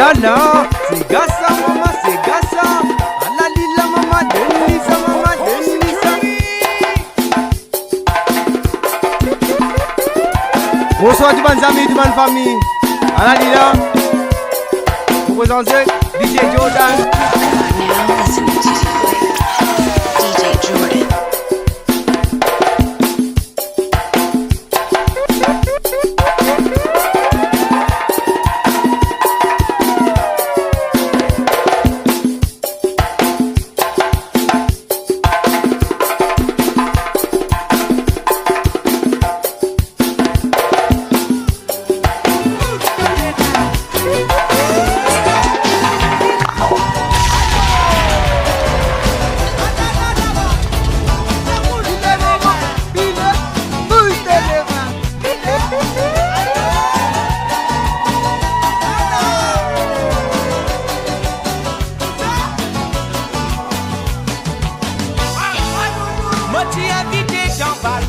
là, c'est Gassa, maman, c'est Gassa. Allah lila, maman, Denisa, maman, Denisa. Bonsoir, tout le monde, amis, tout le monde, famille. Allah lila. Vous présentez DJ Jordan. Now listening to DJ Jordan.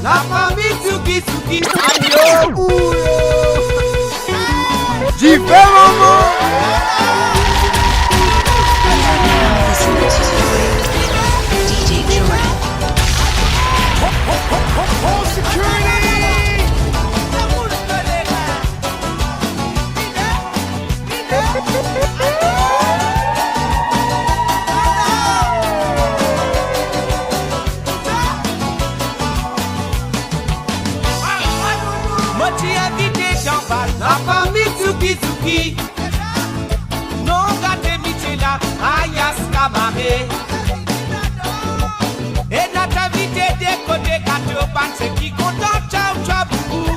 La famille Tsuki Tsuki. J'y vais, maman. Now listening to DJ Jordan. La famille Tsuki Tsuki. Non, gâtez Michela, Ayas Kamame. Et notre invité décoder gâteau, parce qui content, ciao, ciao, beaucoup.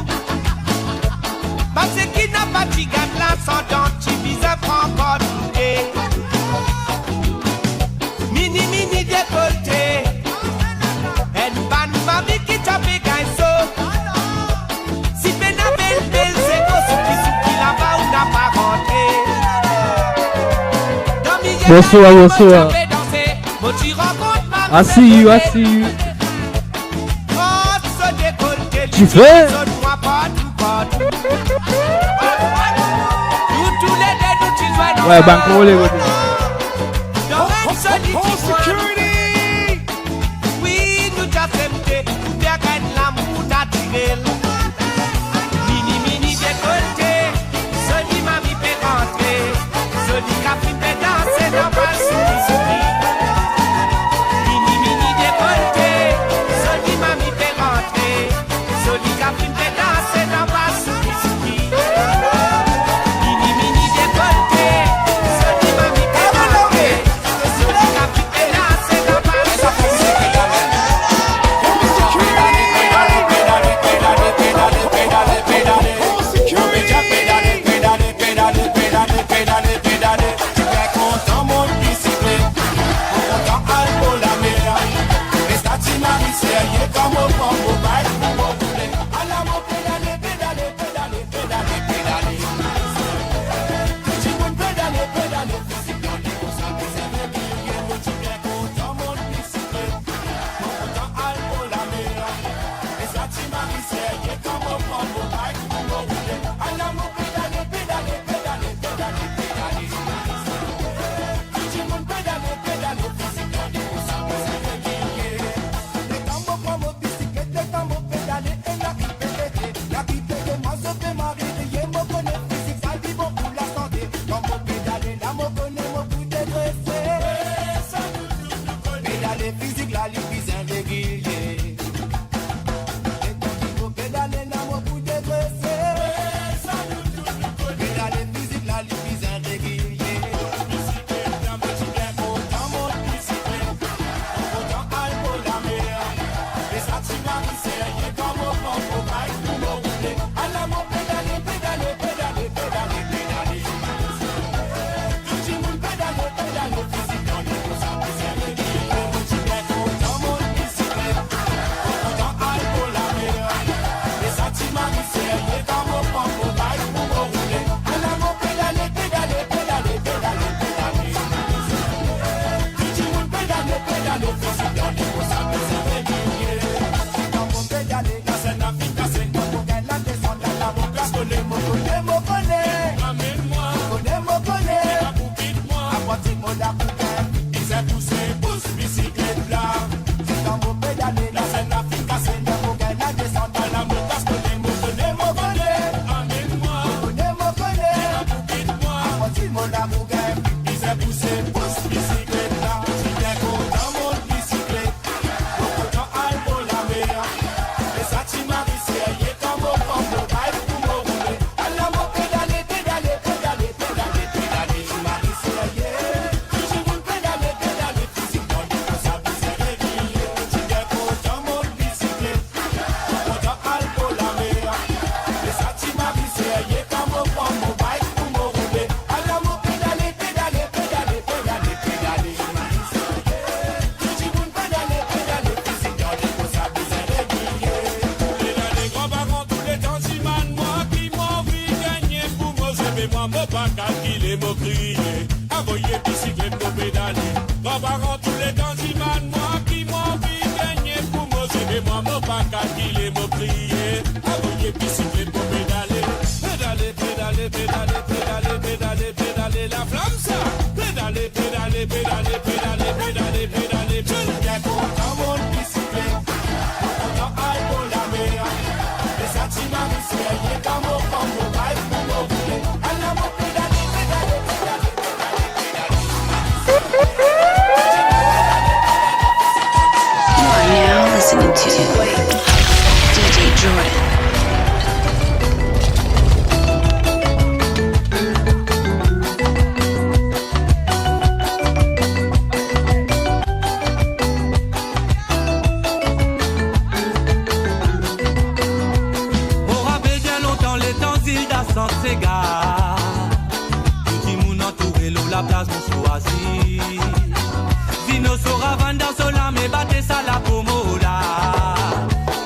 Parce qui n'a pas de gamme là, sans dents, tu vises encore doué. Mini, mini décolleté. Et nous, famille qui t'a fait gaïso. Bonsoir, bonsoir. I see you, I see you. Tu fais? Ouais, banco, les gars. mon pas calculer, mon crier. Envoyer bicyclette pour pédaler. Comparant tous les tanzimans, moi qui m'envie gagner pour m'oser. Moi, mon pas calculer, mon crier. Envoyer bicyclette pour pédaler. Pédaler, pédaler, pédaler, pédaler, pédaler, pédaler, la flamme ça. Pédaler, pédaler, pédaler, pédaler, pédaler, pédaler. Je suis bien content, mon bicyclette. Content, aïe, pour la mer. Les sentiments, c'est rien qu'à mon fond, mon bail, pour mon boulet. Alors, mon pédaler, pédaler, pédaler, You are now listening to DJ Jordan. La place mon choisi Vino sera vanda sola me batte ça la pomola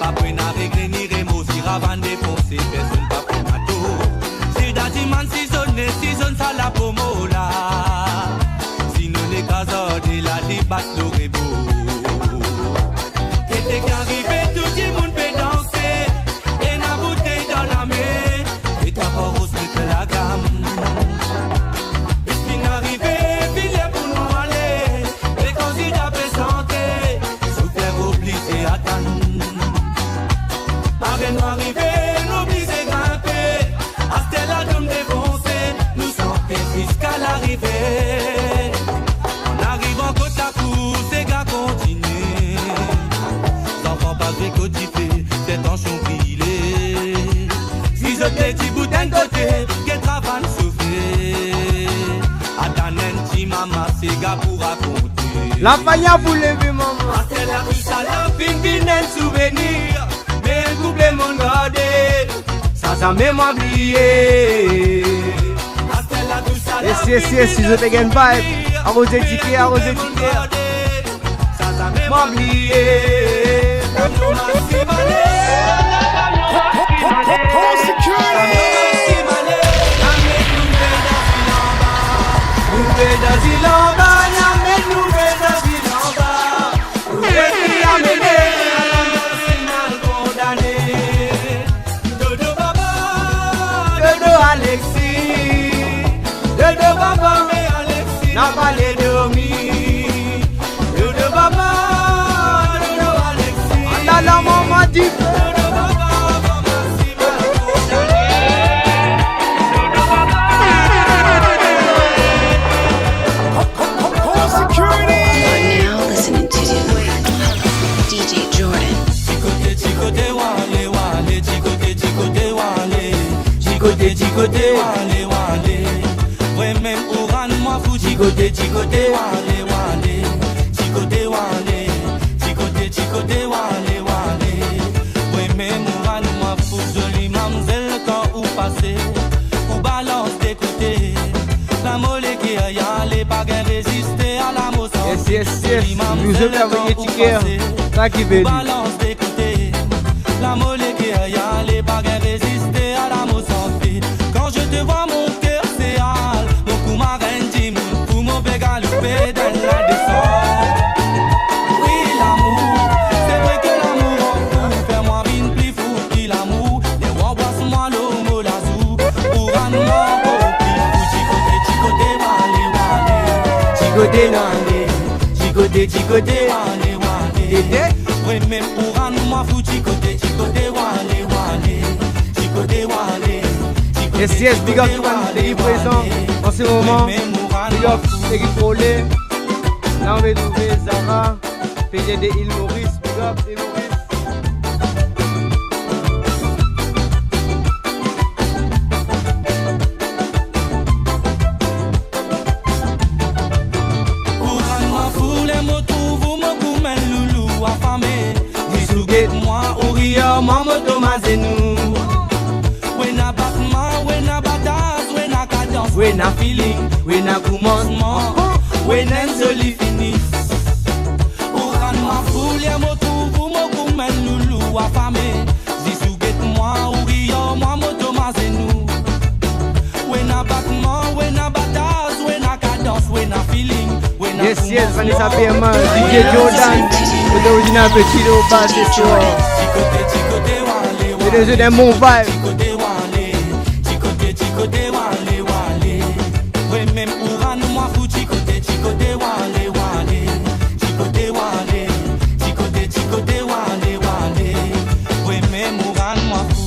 pas prena régler ni remo si ravan défoncer personne pas pour mato si dati man si zone ça la pomola si nous les casas de la débat le rebo et t'es qu'arrivé tout le monde peut danser et na bouteille dans la main et ta rose met la gamme. On arrive en côte à cour, ces gars continuent. Enfants pas décotifés, tête en chonquillé. Si je t'ai dit bout d'un côté, qu'elle travaille sauver. Attends, ti maman, ces gars pour raconter. La faïa pour lever maman. Hasta la rue, ça la fin, un souvenir. Mais le couple mon gardé, ça m'a même oublié. Yes, si je te gagne pas, arrosé ticket, m'oublier. N'a pas les dormi, de baba, de Alexis. La maman dit. You are now listening to DJ Jordan. Chicote, wale, wale, chicote, wale, chicote, wale, wale. Ouais, même Oran, moi fou, chicote, wale, wale, chicote, wale, chicote, wale, wale. Ouais, même Oran, moi fou, jolie mamzelle, le temps où passer, ou balance des côtés. La molle qui a y allé, pas qu'à résister à la motion. Yes, nous avons envoyé ticket, ça qui veut dire. Balance des côtés. La molle qui a y allé, pas qu'à résister à la motion. Quand je te vois, mon cœur s'éhale. Pour mon bégal, le pédale la descente. Oui, l'amour, c'est vrai que l'amour en fou. Fais-moi une plus fou qui l'amour. Les rois boissent moi l'homo la zou. Pour un homme, chicote, wale, wale. Chicote, wale, wale. Oui, même pour un moi fou, chicote, wale, wale. Chicote, wale. Yes, big up tout le monde qui est présent en ce moment. Big up l'équipe Rolé. Là on va trouver Zara, PDD Île Maurice. Big up Île Maurice. Pour un moi fou, les mots trouvent, mon goumel loulou affamé. Disouguet moi, Ouria, moi moto mazenou. When a battement, when a bataille, when a cadence, when a feeling, when a commencement, when a joli finish. Pour un moi fou, les mots trouvent, mon goumel loulou affamé. Disouguet moi, Ouria, moi moto mazenou. When a battement, Yes, yes, Vanessa Pierman, DJ Jordan, le original petit au bas ce soir. C'est des jeux d'un bon vibe. Même Ouran, moi fou, chicoté, chicoté, wale, wale. Chicoté, wale, chicoté, chicoté, wale, wale. Oui, même Ouran, moi fou.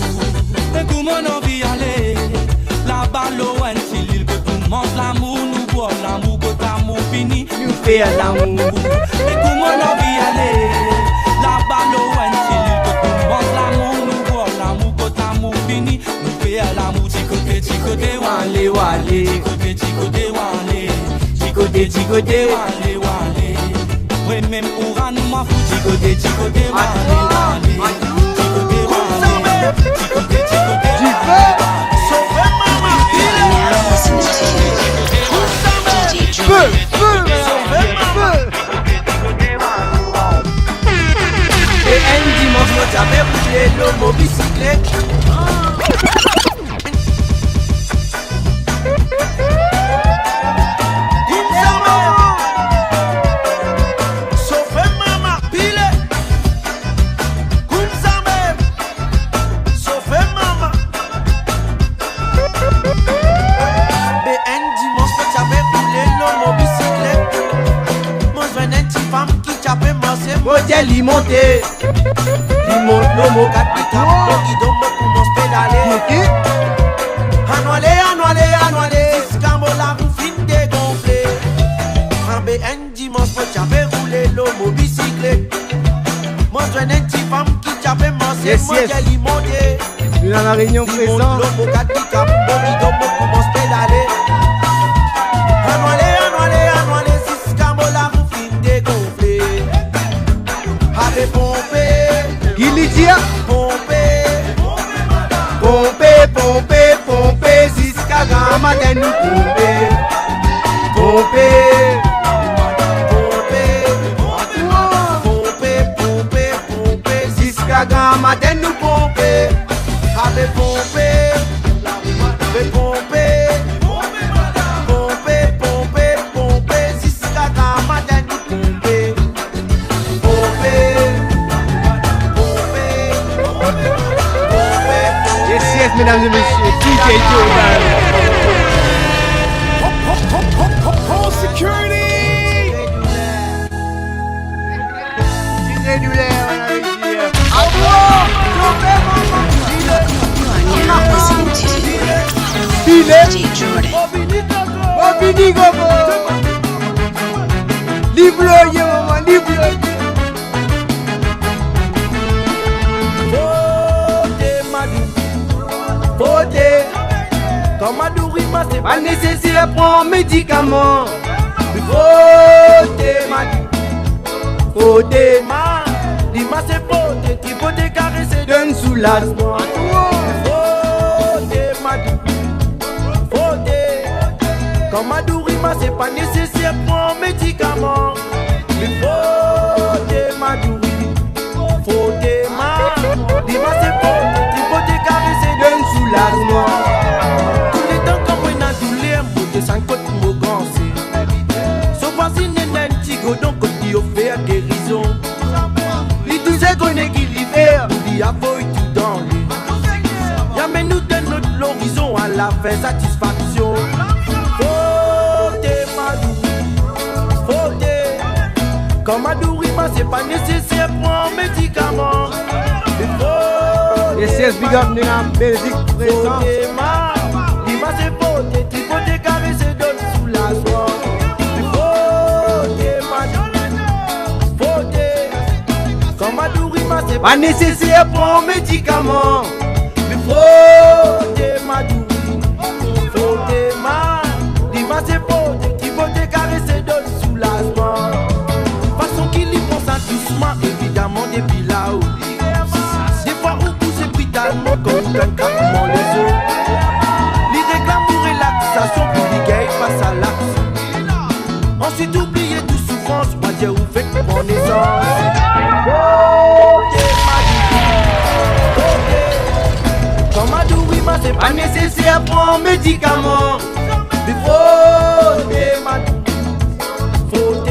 Et comment on vit aller? La balle au N-Silil, que tout mange l'amour, nous boit l'amour, que l'amour fini, nous fait l'amour. Et comment on vit aller? La balle au N-Silil, que tout mange l'amour, nous boit l'amour, que l'amour fini, nous fait l'amour. Chicoté, chicoté, wale, wale. Chicoté, chicoté, wale. Chicoté, chicoté, wale, wale. Oui, même Ouran, moi fou, chicoté, chicoté, wale, wale. Chicoté, wale. Chicoté, chicoté, wale. Et un dimanche, moi j'avais roulé l'homme bicyclette. Limonté, limon, l'homo, capita, qui donne commence pédaler. Annualé, scambo la roue fin dégonflée. Un dimanche, moi j'avais roulé l'homo bicyclette. Moi je un petit femme qui j'avais mangé, moi j'ai limonté. Nous dans la réunion présente. L'homo, capita, qui donne commence pédaler. Annualé, scambo la roue fin dégonflée. Gilidia Pompe Jusqu'à grand matin nous Pompe Jusqu'à grand matin nous pompe. Avec pompe Jusqu'à grand matin nous pompe. Yes, mesdames et messieurs, DJ Jordan. Home security. Irrégulière, on avait dit. You are now listening to DJ Jordan. Bobini Gobo. Libre, maman, libre. Comme Adourima, c'est Pas nécessaire de prendre médicaments. Faut Lima c'est poté, qui peut te caresser de donne soulagement. Comme Adourima, c'est pas nécessaire de prendre médicaments. Lima c'est poté, qui peut te caresser de Donne soulagement. tous les temps comme on a douleur, beauté sans côte mon grand c'est. Sauf si n'est un petit godon qu'on dit au faire guérison. Il tout c'est qu'on équilibré. Il y a void tout dans lui. Y'a mais nous de notre l'horizon à la fin satisfaction. Faute Madou, faute. Comme Adourima c'est pas nécessaire pour un médicament. Yes, yes, big up, nous en Belgique présent. Lima c'est faute, tu peux te caresser de sous la soie. Faute, comme Adourima c'est Pas nécessaire de prendre médicaments. faute, Madou. Faute, Lima c'est faute, tu peux te caresser de sous la soie. Façon qu'il y pense à doucement, évidemment depuis là-haut. Des fois on pousse brutalement comme un capement les os. Les réclame pour relaxation pour les gars face à l'action. Ensuite oubliez toute souffrance, moi j'ai ouvert mon essence. Comme Adourima c'est Pas nécessaire de prendre médicaments. faute, Madou. Faute,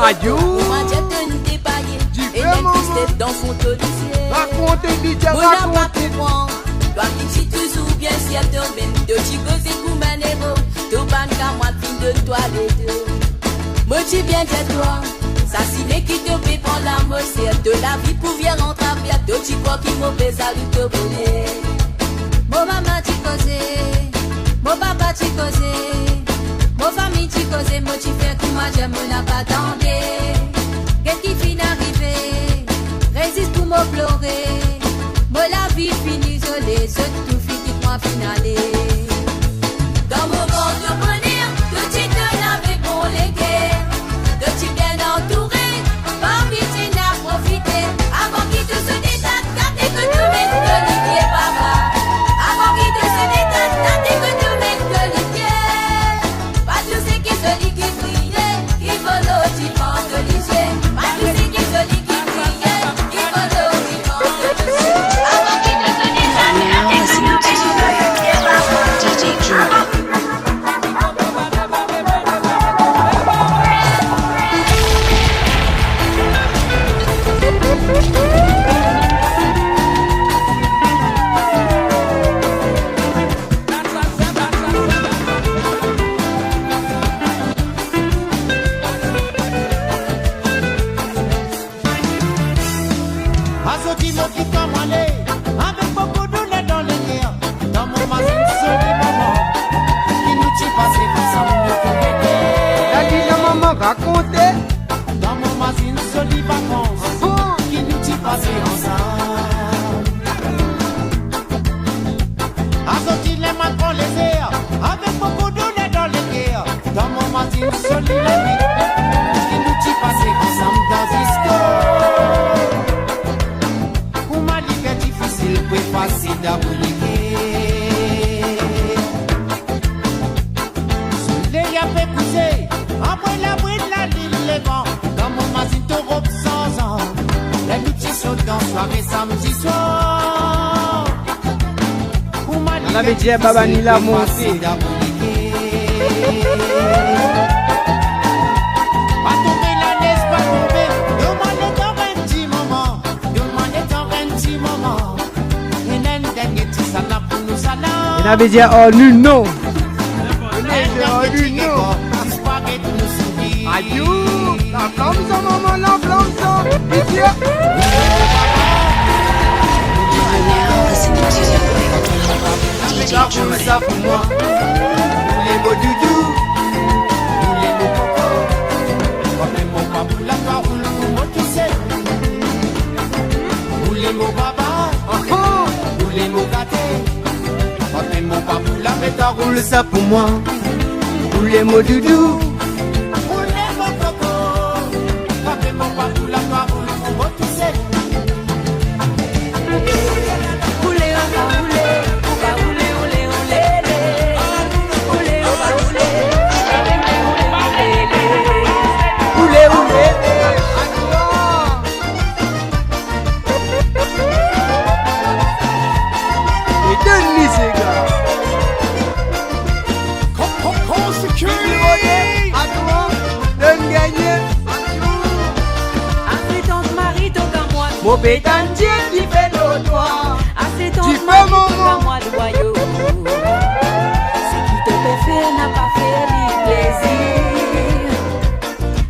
Adieu. Moi j'ai tenu des paillets et les pistes dans son policier. Racontez, DJ, Moi n'a pas racontez. comprendre. Toi qui dis toujours bien si elle te mène. De chico c'est pour manéro. Tu ban qu'à moi fin de toi les deux. Moi tu bien de toi. Ça si les qui te fait prendre la moitié de la vie pour bien rentrer à pied. De chico qui m'a fait salut te bonner. Mon maman tu causais. Mon papa tu causais. Mon famille tu causais. Moi tu fais que moi j'aime n'a pas attendé. Qu'est-ce qui finit d'arriver? Résiste pour me pleurer. Moi la vie finit isolée. Ce tout finit moi finalé. Dans mon corps de bonheur, de tu te l'avais pour les guerres. De tu bien entouré. Parmi tu n'as profité. Avant qu'il te se détache, t'as que tu mets de l'idée papa. Avant qu'il te se détache, t'as que tu mets de l'idée. Pas tous ceux qui se disent qui brillent, qui volent, qui pensent de l'idée. Pas tous ceux qui se disent qui brillent, qui volent, qui pensent de l'idée. Avant qu'il te se détache, Now listening to DJ Drew. Avec beaucoup de lait dans les nerfs, dans mon magazine sur les moments qui nous tue passer ensemble de comédie. La dit la maman racontez. Dans mon magazine sur les vacances qui nous tue passer ensemble. Assorti les mains pour les airs, avec beaucoup de lait dans les nerfs, dans mon magazine sur les limites qui nous tue passer ensemble dans l'histoire. Facile d'abouliquer. Sous les yapés poussés, après la bruit de la ligne, les vents, dans mon magazine d'Europe 100 ans, la nuit saute dans soirée samedi soir. On avait dit à Baba Nila monter. Pas tomber la laisse, pas tomber. Demandez dans un petit moment. Demandez dans un petit moment. On avait dit oh nul non. Adieu. La flamme ça maman, la flamme ça. DJ. Now listening to DJ Drew. Ça pour moi. Les mots doudou. Les mots coco. Comme les mots pas pour la parole, pour moi qui sais. Les mots baba. Les mots gâtés. Quand les mots pas pour la méta, roule ça pour moi. Pour les mots doudou. Pour les mots coco. Quand les mots pas pour la parole, pour moi qui sais. Oulé, on va rouler, on va rouler, oulé, oulé, oulé, on va rouler, Oulé oulé. Et donne-lui ces gars. Donne gagner. assez tante Marie, donc à moi. Mon pétantier qui fait le doigt. Assez Tu tante fais Marie, mon donc à moi le royaume. Ce qui te fait faire n'a pas fait ni plaisir.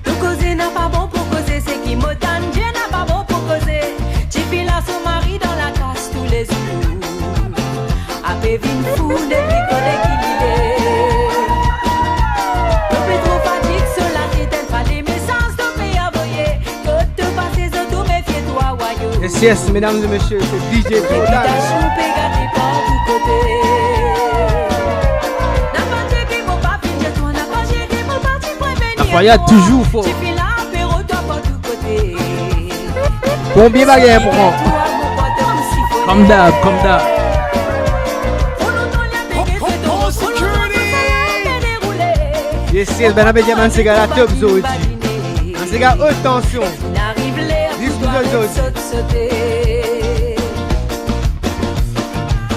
De causer n'a pas bon pour causer, c'est qui me tanne, Dieu n'a pas bon pour causer. Tu files à son mari dans la casse tous les jours. A Pévin fou depuis qu'on est qu'il est. Depuis trop fatigue, cela t'éteint pas les messages de paix à voyer. Que te passes de tout, méfie-toi, royaume. Yes, yes, mesdames et messieurs, c'est DJ Total. Réputation pégate par tous côtés. N'a pas de qui pour pas finir toi, n'a pas de qui pour pas t'y prévenir. La foyade toujours fort. Tu files l'apéro, toi pas tous côtés. Combien baguettes pour moi? Toi, mon pote, on siphonne. Comme d'hab, comme d'hab. On entend les pégues, c'est ton rôle, on entend les dérouler. Yes, yes, ben avec diamant c'est gars la top zone. Imaginer. C'est gars haute tension. N'arrive l'air, Dis tout vous doit autres. sauter.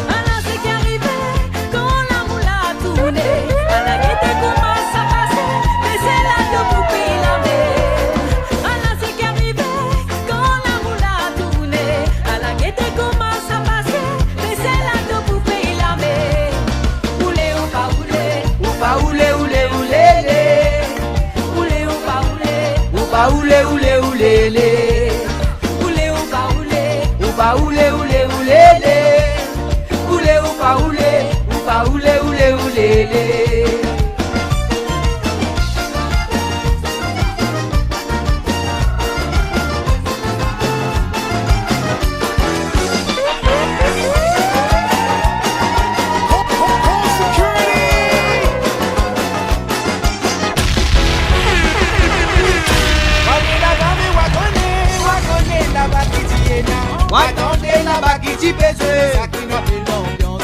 Alors c'est qui arrivait quand la moule a tourné. À la guette commence à passer, mais c'est là de poupée la mer. va oulé, oulé, oulé, lé. Oulé, ou va oulé, oulé, oulé, lé. Oulé, ou va oulé, oulé, oulé, lé.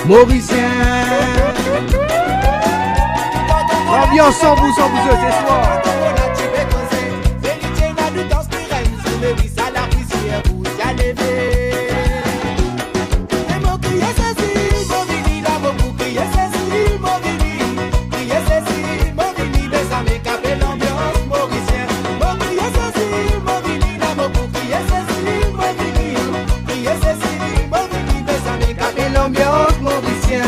Mauricien. L'ambiance 100% pour ce soir. L'ambiance mauricien.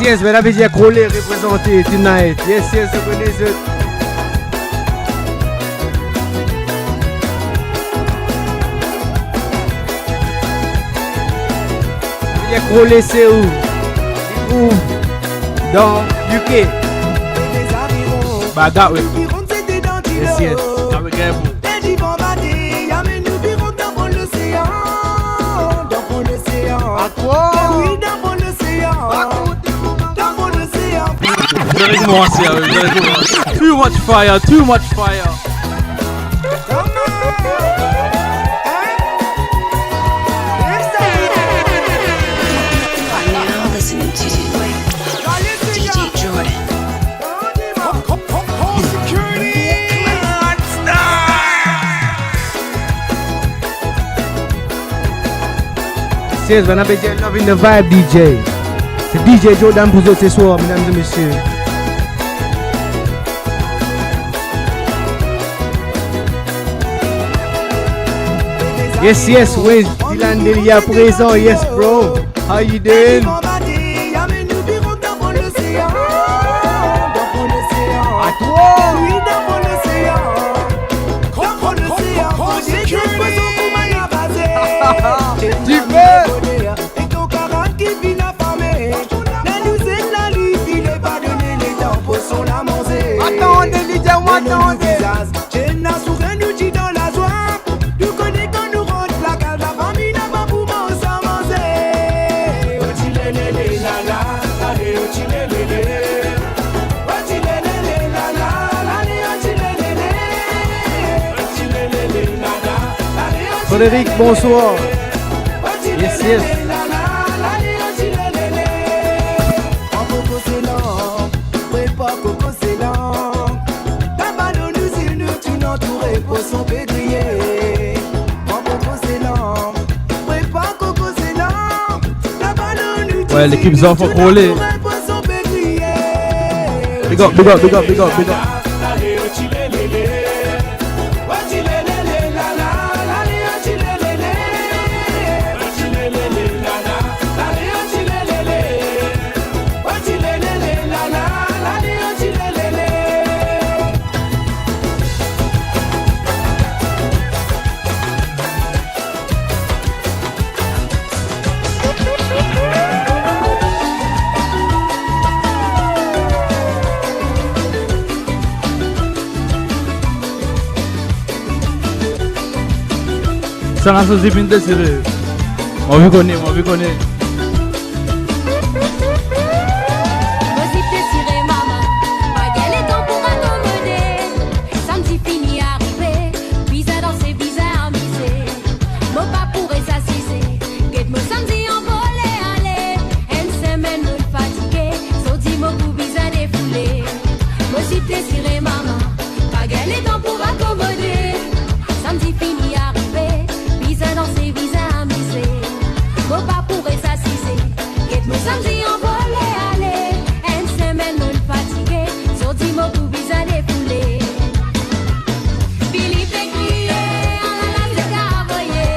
Yes, mais la vie Crowley représenté tonight. Yes, the connaissez. La vie Crowley c'est où? Où? Dans UK. Baga oui. Yes, ça me grève. À toi? Oui, dans l'océan. Very much fire, very much. Too much fire, too much fire. Now listening to DJ Jordan. Yes, when I be loving the vibe, DJ. C'est DJ Jordan pour vous ce soir, mesdames et messieurs. Yes, where's Dylan Delia présent? Yes, bro. How you doing? À toi. Tu veux? Attendez, Lydia, attendez. Frédéric, bonsoir. Yes. Ouais, l'équipe Zanfa Crowley. Big up. Ça n'a pas de pinter, c'est vrai. On veut connaître. Moi si t'es tiré maman, pas qu'elle est temps pour accommoder. Samedi fini arrivé, bizarre dans ses bizarres amusés. Moi pas pourrais s'assiser, get moi samedi en volée aller. Une semaine nous fatigué, sorti mon coup bizarre défoulé. Moi si t'es tiré maman, pas qu'elle est temps pour accommoder. Samedi fini arrivé, bizarre dans ses bizarres amusés. Moi pas pourrais s'assiser, get moi samedi en volée aller. Une semaine nous fatigué, sorti mon coup bizarre défoulé. Philippe est crié, en la c'est cavoyé.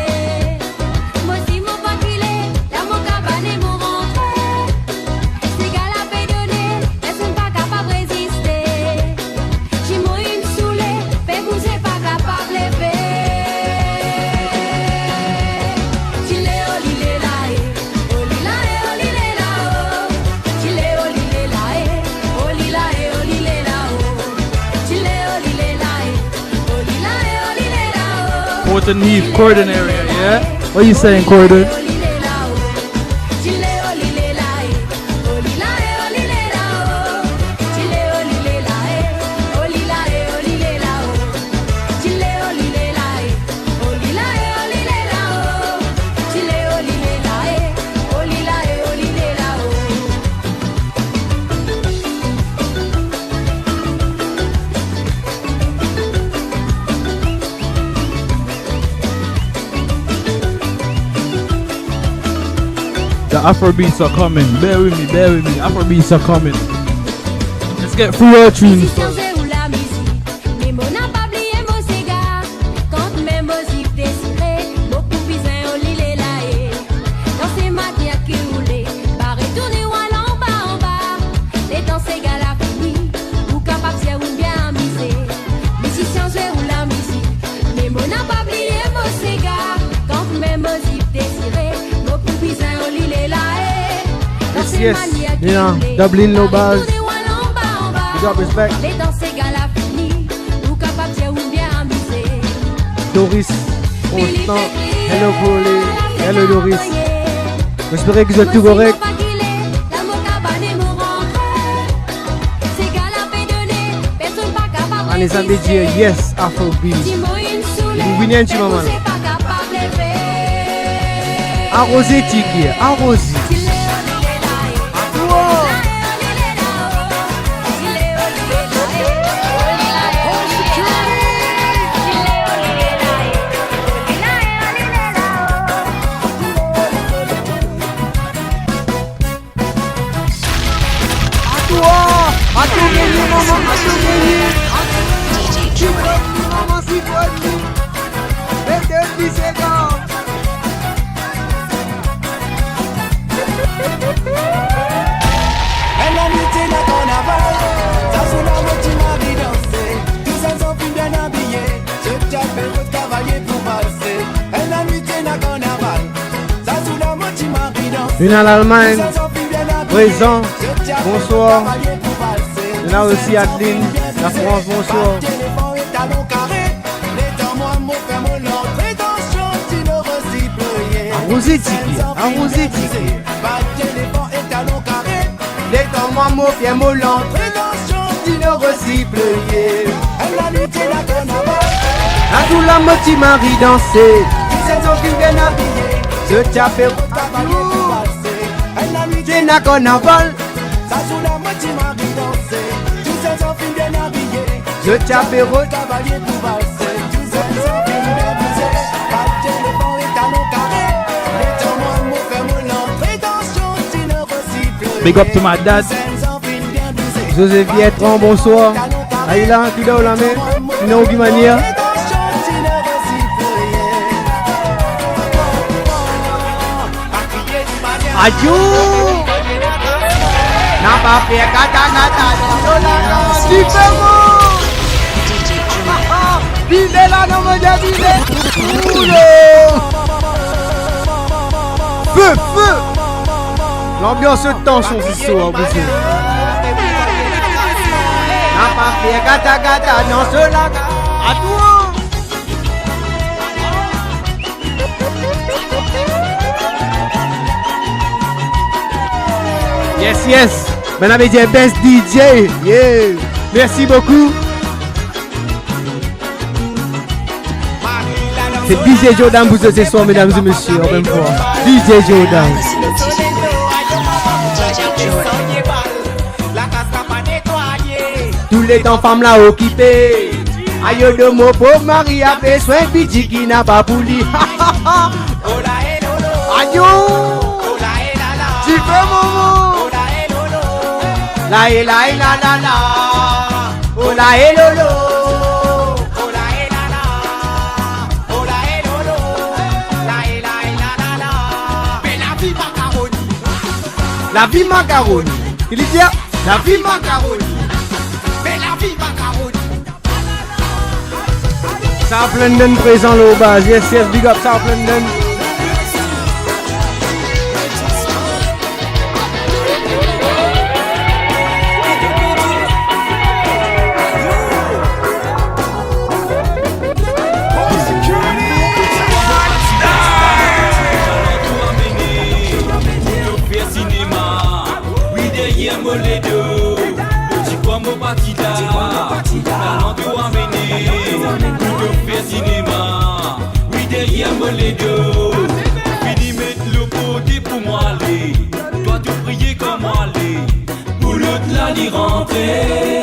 Moi si mon pas qu'il est, là mon cabane et mon rentré. C'est gars la paix donnée, elles sont pas capables de résister. J'ai moi une saoulée, fait vous c'est pas capable de lever. Chile olile la olila olile la Chile olile la olila olile la Chile olile la olila olile la Porton Heath, Cordon area, yeah? What you saying, Cordon? The Afrobeats are coming. Bear with me. Afrobeats are coming. Let's get through our tunes first. Yes, you know, Dublin no bars. Big up, respect. Doris, Constant, hello Paulé, hello Doris. J'espère que vous êtes tout correct. Anissa DJ, yes, Afrobeat. Vous venez un petit moment là. Arrosé Tiki, arrosé. Une à l'Allemagne, présent, bonsoir. Il y en a aussi Adeline, la France, bonsoir. Arrosé Tiki, arrosé Tiki. Les temps moi mon pied mollant, prétention d'une recyclée. À tout la moitié Marie danser, 17 ans qu'il vient habiller, je t'appelle j'ai n'a qu'on avale. Ça sous la moitié Marie danser, 17 ans qu'il vient habiller, je t'appelle cavalier pour valser, 17 ans qu'il vient abuser, pas de téléphone et talon carré, les temps moi mon fait mollant, prétention d'une recyclée. Big up to my dad. José Vietran, bonsoir. Aïla, tu dois la main, tu n'as aucune manière. Adieu. N'a pas fait gata gata, différent. Vive la non me vive. Feu, feu. L'ambiance de tension ce soir, monsieur. N'a pas fait gata gata, non cela. À toi. Yes. Ben avait dit best DJ. Yeah. Merci beaucoup. C'est DJ Jordan vous ce soir, mesdames et messieurs, en même fois. DJ Jordan. Tous les temps femmes là occupées. Aïe de mon pauvre mari a fait soin piti qui n'a pas pouli. Aïe. Tu fais mon la et la et la la la. Oh la et lolo. Oh la et la la. Oh la et lolo. La et la et la la la. Mais la vie macaroni. La vie macaroni. Il dit la vie macaroni. Mais la vie macaroni. South London présent là au bas. Yes, big up South London. Les deux, fini mettre le côté pour moi aller. Toi tu prier comme moi aller. Pour l'autre là d'y rentrer.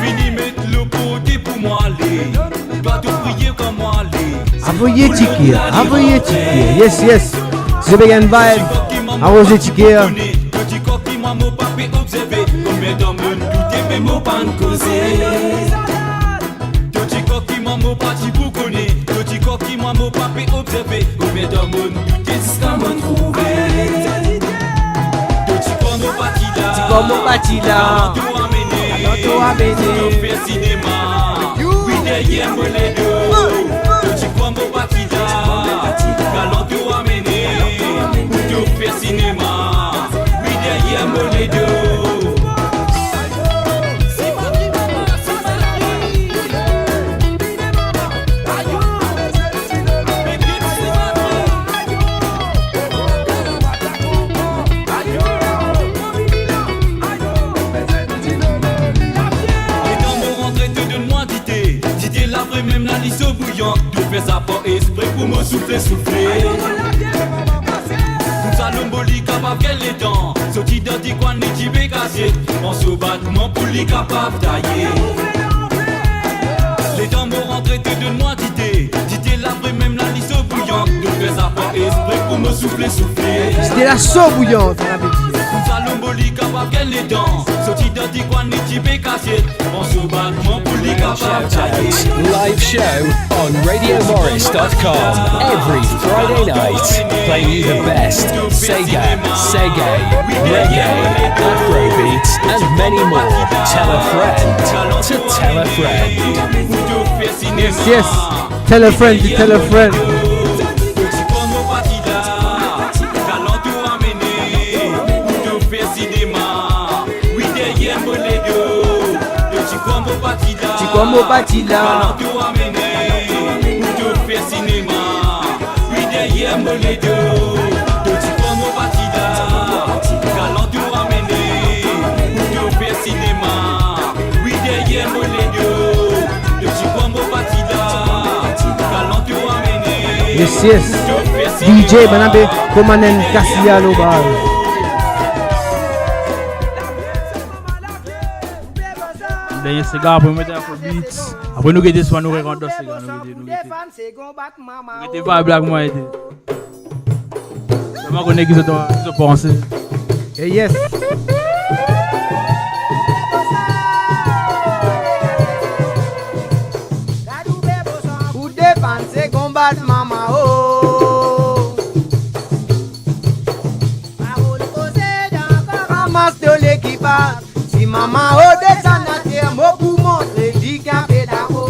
Fini mettre le côté pour moi aller. Toi tu prier comme moi aller. Envoyez ticket. Yes. The big and vibe. Envoyez ticket. Petit coquille moi mon papier observé. Combien d'hommes tout est même au pan causé. Petit coquille moi mon parti pour connaître. Petit coquille moi mon papier observé. Combien d'hommes tout est ce qu'on m'a trouvé. Petit comme mon parti là. Petit comme mon parti là. Tout amené. Tout fait cinéma. Oui derrière moi les deux. Petit comme mon parti là. Galant tout amené. Tout fait cinéma. Oui derrière moi les deux. Même la lisse au bouillon, tout fait ça pour esprit pour me souffler. Tout ça l'omboli capable qu'elle les dents. Sorti dans des coins n'est qui cassé. On se battement pour les capables tailler. Les dents m'ont rentré de moi d'idée. D'idée la même la lisse au bouillon. Tout fait ça pour esprit pour me souffler. C'était la sauce bouillante, on avait dit. Tout ça l'omboli capable qu'elle les dents. Sorti dans des coins n'est qui cassé. On se battement pour les capables tailler. Live show on RadioMorris.com every Friday night, playing you the best Sega, reggae, Afrobeats, and many more. Tell a friend to tell a friend. Yes, tell a friend to tell a friend. Comme au bâti là, tout amené, tout fait cinéma. Oui derrière moi les deux, tout comme au bâti là, galant tout amené, tout fait cinéma. Oui derrière moi les deux, tout comme au bâti là, galant tout amené. Yes. DJ Banabe Komanen Kassia Lobal. Then c'est gars pour mettre Afrobeats. Après nous guetter soit nous regarder ces gars nous guetter pas black moi été. Comment connaît qui se penser. Et yes. Ou dépenser combattre maman oh. Parole posée dans ramasse de l'équipage. Si maman oh descend à terre, moi pour montrer dit qu'un pédago.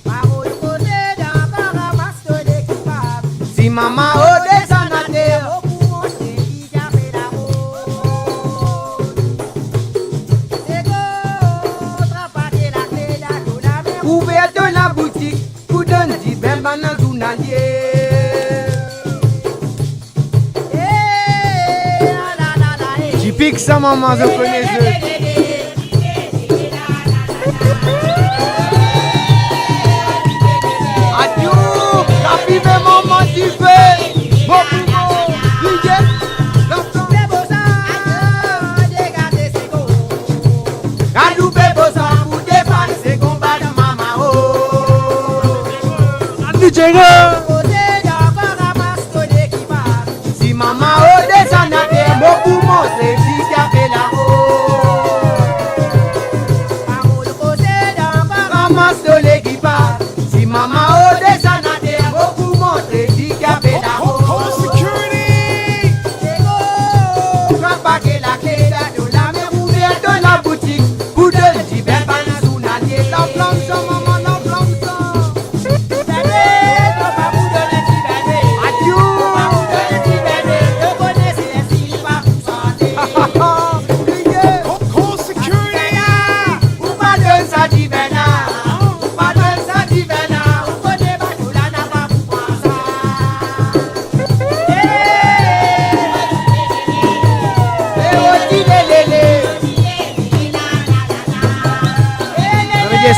Parole posée dans ramasse de l'équipage. Si maman oh descend à terre, moi pour montrer dit qu'un pédago. C'est go, trapper la clé d'Adona. Ouvert de la boutique, coup d'un dit ben banan journalier. Pique ça, maman, je connais je. Adieu, la fille de maman, tu fais. Bon, si maman o descend à terre, beaucoup monter, si t'as fait la ramasse les qui part. Si maman o descend à terre, beaucoup monter, si t'as fait la pas que la clé de la mer ouverte dans la boutique. Pour de l'hiver, pas la sounalier, la flamme sans maman, la flamme sans.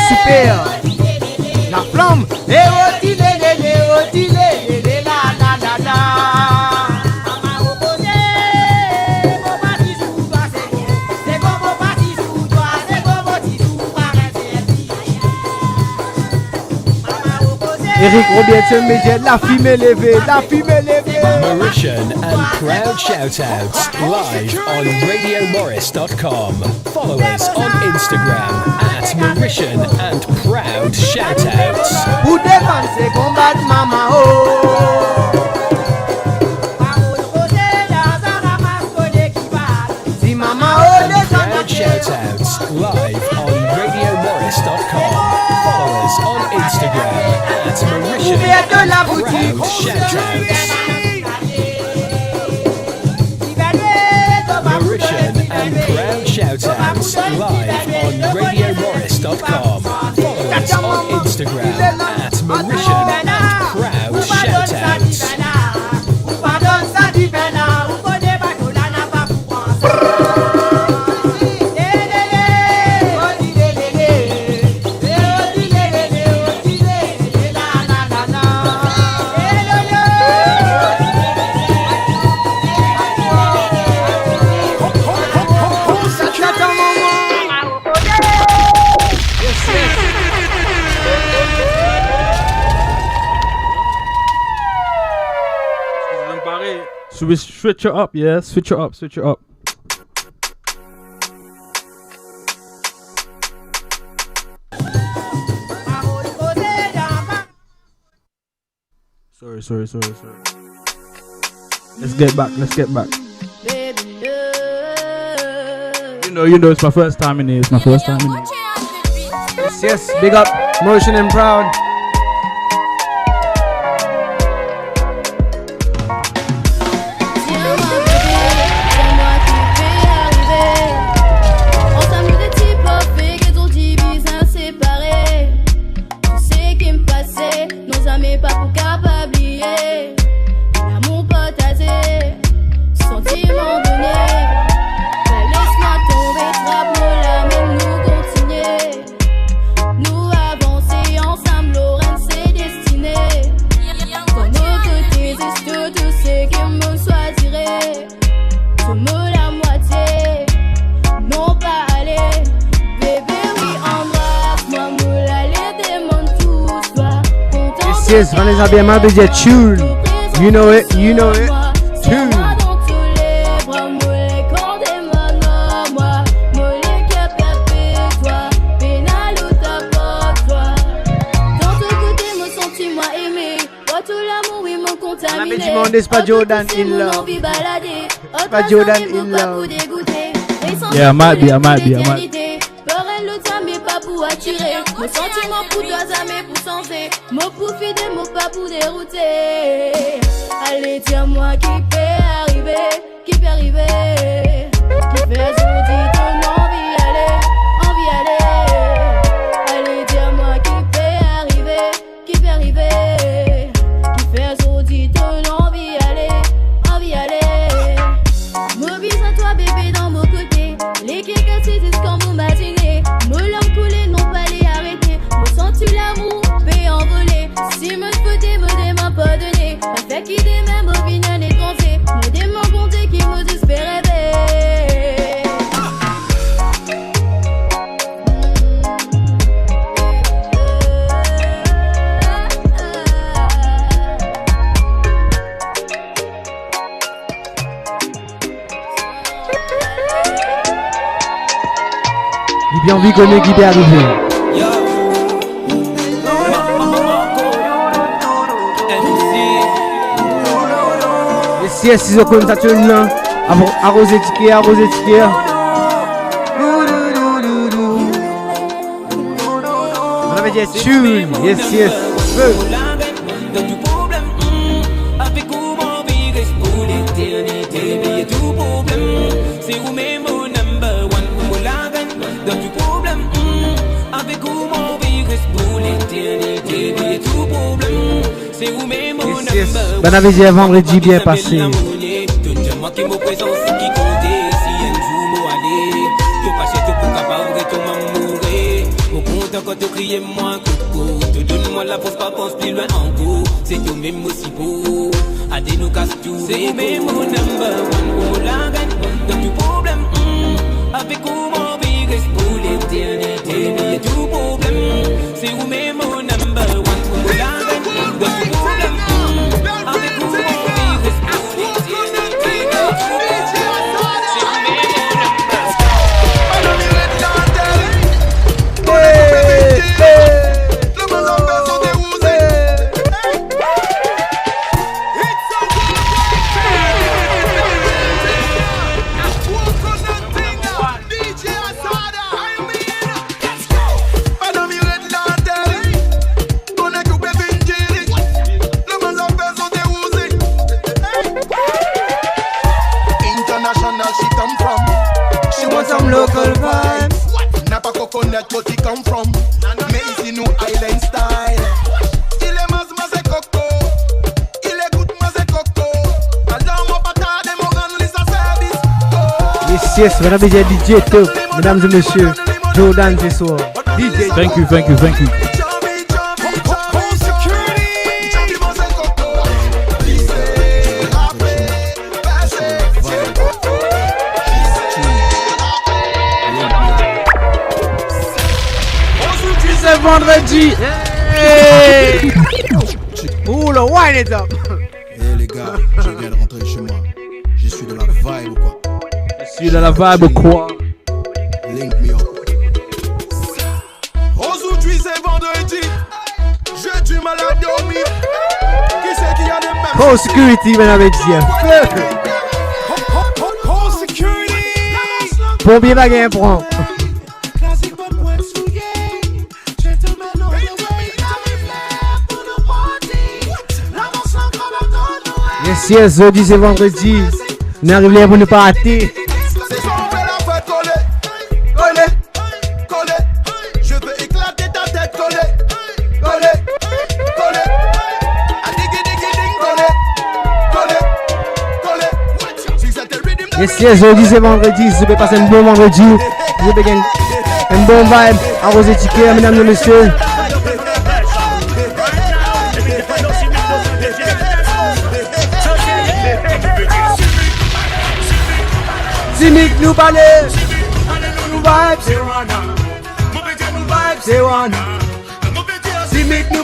Super, la flamme, et oti la la la la. Maman opposé, mon parti sous toi, c'est bon mon parti sous toi, c'est bon mon parti sous toi, maman opposé. Eric Robinson médias, la fumée levée, la fumée levée. Mauritian and Proud Shoutouts live on RadioMorris.com. Follow us on Instagram at Mauritian and Proud Shoutouts. Pour défense combattre maman oh. Si maman oh Proud Shoutouts live on RadioMorris.com. Follow us on Instagram at Mauritian and Proud Shoutouts. Mauritian and Proud Shoutouts live on RadioMorris.com. Follow us on Instagram at Mauritian and Proud Shoutouts. Should we switch it up? Yeah, switch it up, switch it up. Sorry. Let's get back. You know, it's my first time in here. Yes, big up, Mauritian and Proud. Yes, Vanessa Biama DJ tune. You know it, tune. On a demandé, c'est pas Jordan in love. Pas Jordan in love. Yeah, I might be. Pour attirer mon sentiment pour toi, jamais pour sentir. Mon pour fidèle, mon pas pour dérouter. Allez, tiens-moi qui peut arriver. Qui fait sortir ton envie aller. Allez, tiens-moi qui peut arriver. Qui fait sortir ton envie aller. Me bise à toi, bébé, dans mon Il bien envie qu'on ait qui peut arriver. Et si elle s'y occupe ça tue là, arroser ticket. On avait dit tune, yes. Feu. Yes. Ben avait dit vendredi bien passé. Quand tu criais moi coucou, te donne-moi la pause, pas pense plus loin en cours. C'est tout même aussi beau, à des nous casse tout. C'est même mon number one, oh la gagne, dans tout problème. Avec comment vivre pour l'éternité, mais tout problème. C'est où même mon number one, oh la gagne, dans tout problème. Avec comment vivre pour l'éternité, mais tout problème. C'est où même mon local vibes. Napa coconut, what he come from? Mais ici nous island style. Il est mas et coco. Il écoute mas et coco. Alors mon patate et mon grand lisse à service. Yes, mesdames et DJ Top, mesdames et messieurs, Jordan ce soir. DJ. Thank you. C'est vendredi. Hey. Ouh, le wine est up. Eh les gars, je viens de rentrer chez moi. Je suis de la vibe ou quoi? Je suis de la vibe quoi? Link me up. Aujourd'hui c'est vendredi. J'ai du mal à dormir. Qui c'est qui a des mêmes? Oh, security, mesdames et messieurs. Oh, security. Pompier baguette prend. Yes, jeudi c'est vendredi. On arrive là pour ne pas rater. Je veux éclater ta tête, coller. Yes, jeudi c'est vendredi. Si vous pouvez passer un bon vendredi, vous pouvez gagner un bon vibe. Arroser ticket, mesdames et messieurs. Simic nous balai, nous vibe, c'est Wana. Nous vibe, c'est Wana. Simic nous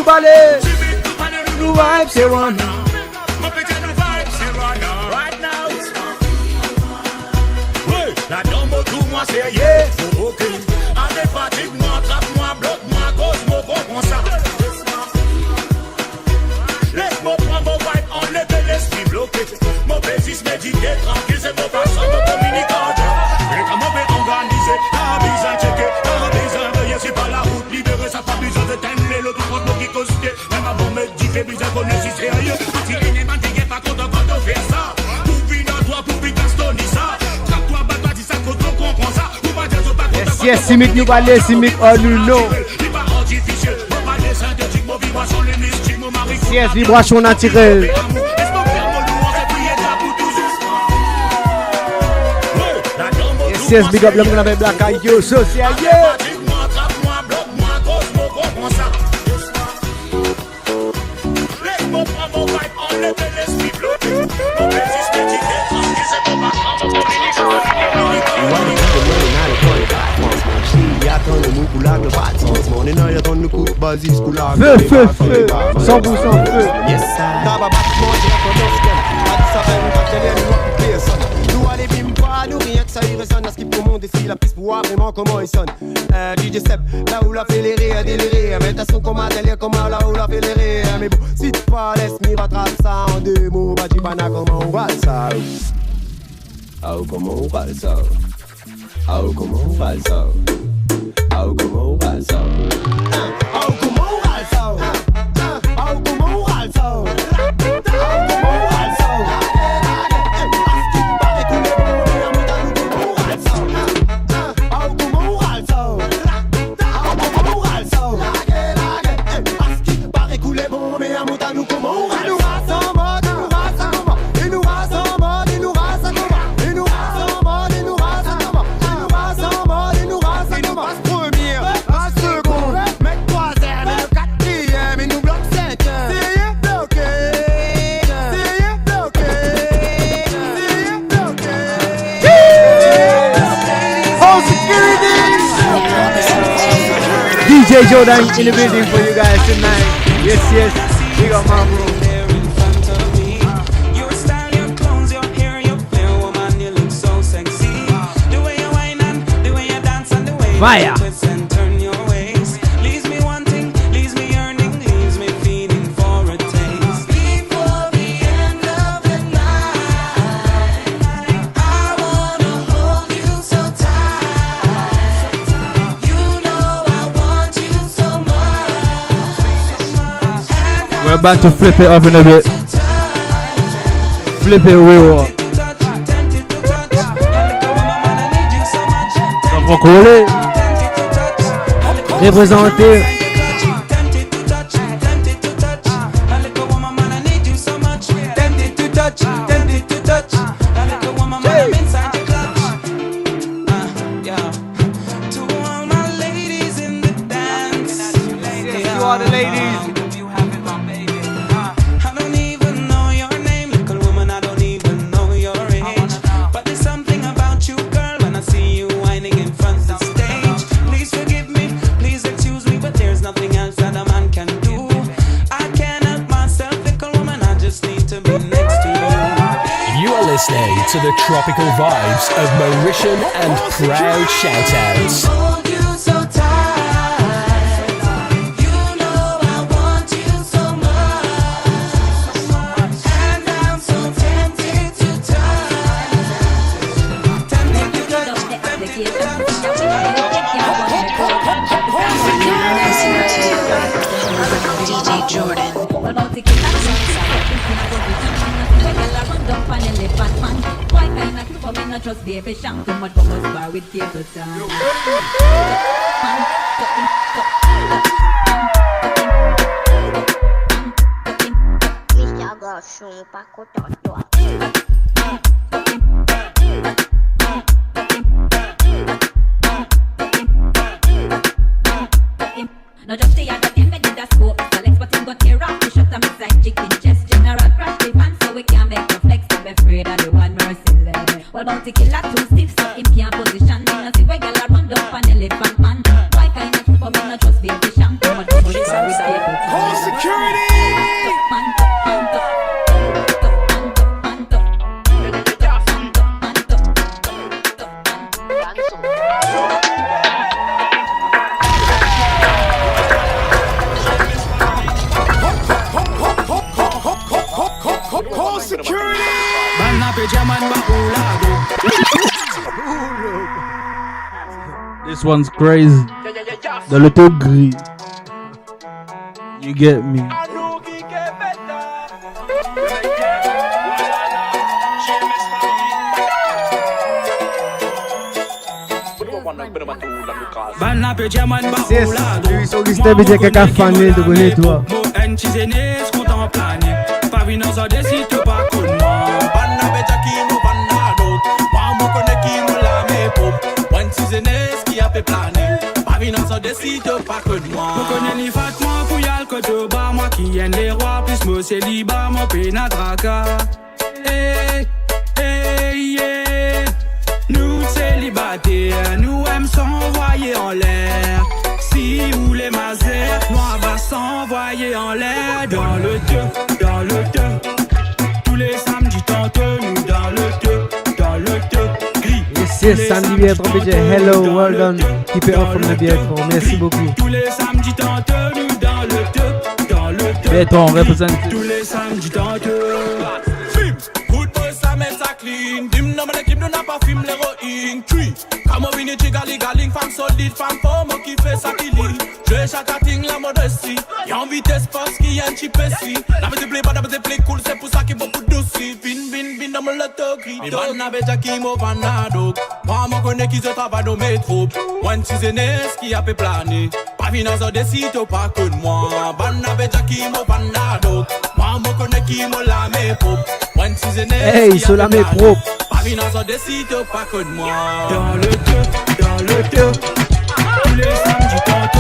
balai, nous vibe, c'est Wana. La dame autour moi c'est yeah, ok. Avec fatigue moi, trappe-moi, bloque-moi, cause-moi, comprends ça. Laisse-moi prendre mon vibe, enlever l'esprit bloqué. Mauvais méditer, tranquille, c'est mon passant, mon communicateur. Et comme on peut organiser, pas besoin de checker, pas besoin de rien, c'est pas la route, libérer ça, pas besoin de t'aimer, l'autre contre nous qui cause, même avant me dire, j'ai besoin qu'on est si sérieux. Si il n'est pas dit, pas content quand on fait ça. Pour vivre à toi, pour vivre à Stony, ça. Trappe-toi, bat-toi, dis ça, quand on comprend ça. Pour pas dire, pas content. Yes, Simic nous balai, Simic all you know. Yes, vibration naturelle. Yes, big up l'homme qu'on avait Black Eye, yo, social, yeah. Feu, 100% feu. Yes, sir. monde ici la piste pour voir vraiment comment il sonne. DJ Seb, là où la fait les rires, délirer. Mais t'as son comme un délire, comme là où la fait les rires. Mais bon, si tu pas laisse m'y rattrape ça en deux mots. Bah dis pas comment on va ça. Oh comment on va ça. Oh comment on va ça. Oh comment on va ça. Oh comment on va ça. Oh comment on va ça. DJ Jordan in the building for you guys tonight. Yes, yes, we got my bro. Your style, your clothes, your hair, your fair woman, you look so sexy. The way you whine and the way you dance and the way you twist and turn your waist leaves me wanting, leaves me yearning, leaves me feeling for a taste. Before the end of the night, I wanna hold you so tight. You know I want you so much. We're about to flip it up in a bit. Flip it real up. Ça va coller. Représenter. Listening to the tropical vibes of Mauritian and Proud Shoutouts. DJ Jordan. Just baby shank too much for us bar with table time. Now just the other thing we did a scope. Select what him got tear off the shot and me side chicken chest. General crash the pan so we can make the flex. I'm afraid of the one merciless. What about the killer too stiff so him can't position. Me no see where gyal a run up an elephant man. Why can't I keep up me no trust baby shank too much for us bar with table time. Whole security. This one's crazy. Dans le tout gris. You get me. Luis Augustin veut dire quelqu'un fané de connaître toi. Moi qui aime les rois, plus mon célibat, mon pénadraca. Hey, hey, yeah. Nous célibataires, nous aimons s'envoyer en l'air. Si vous les mazères, nous va s'envoyer en l'air. Dans le deux. Tous les samedis tantôt, nous dans le deux gris. yes, Sandy Bietro, BJ. Hello, well done. Keep it up from the Bietro. Merci beaucoup. Tous les samedis t'entendu dans le top. Bietro, on représente. Tous les samedis t'entendu. Good boy, ça met ça clean. Dim non, mais l'équipe nous n'a pas film l'héroïne. Tree. Comme on vient de galing, femme solide, femme forme qui fait ça qui lit. Je chaque ting la modestie. Y'a envie d'espace qui y a un chip ici. La me plaît pas, la me plaît cool, c'est pour ça qu'il y a beaucoup d'oussi. Vin, dans mon loto, grito. Et man n'avait déjà qui m'a vanado. Moi, m'en connais qui se travaille dans mes troupes. One season qui a fait planer. Pas finance en décide, pas que de moi. Man n'avait déjà qui m'a vanado. Moi, m'en connais qui m'a la mes propres. One season hey, sur la mes propres. Pas finance en décide, pas que de moi. Dans le top. Tous les samedis tantôt.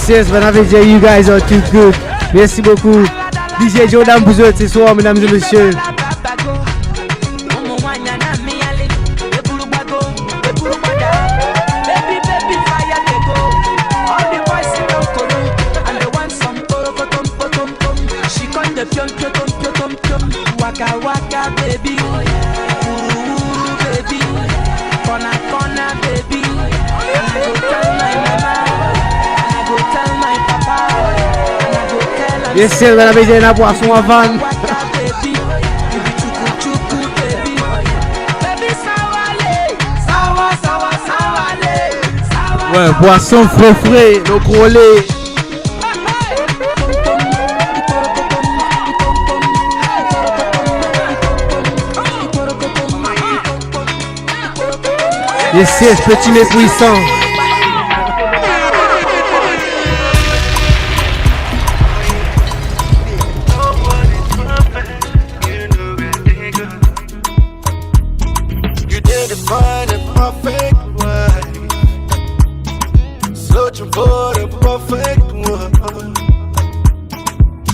Yes, mesdames et messieurs, you guys are too good. Merci beaucoup. DJ Jordan pour ce soir, mesdames et messieurs. Waka baby, baby, corner baby. And I go tell my mama, and I go tell my papa, and I go tell. Yes, mesdames et messieurs, la boisson avant. Ouais, boisson frais, le gros lait. Yes, petit mais puissant. You didn't find a perfect one. Searching for the perfect one.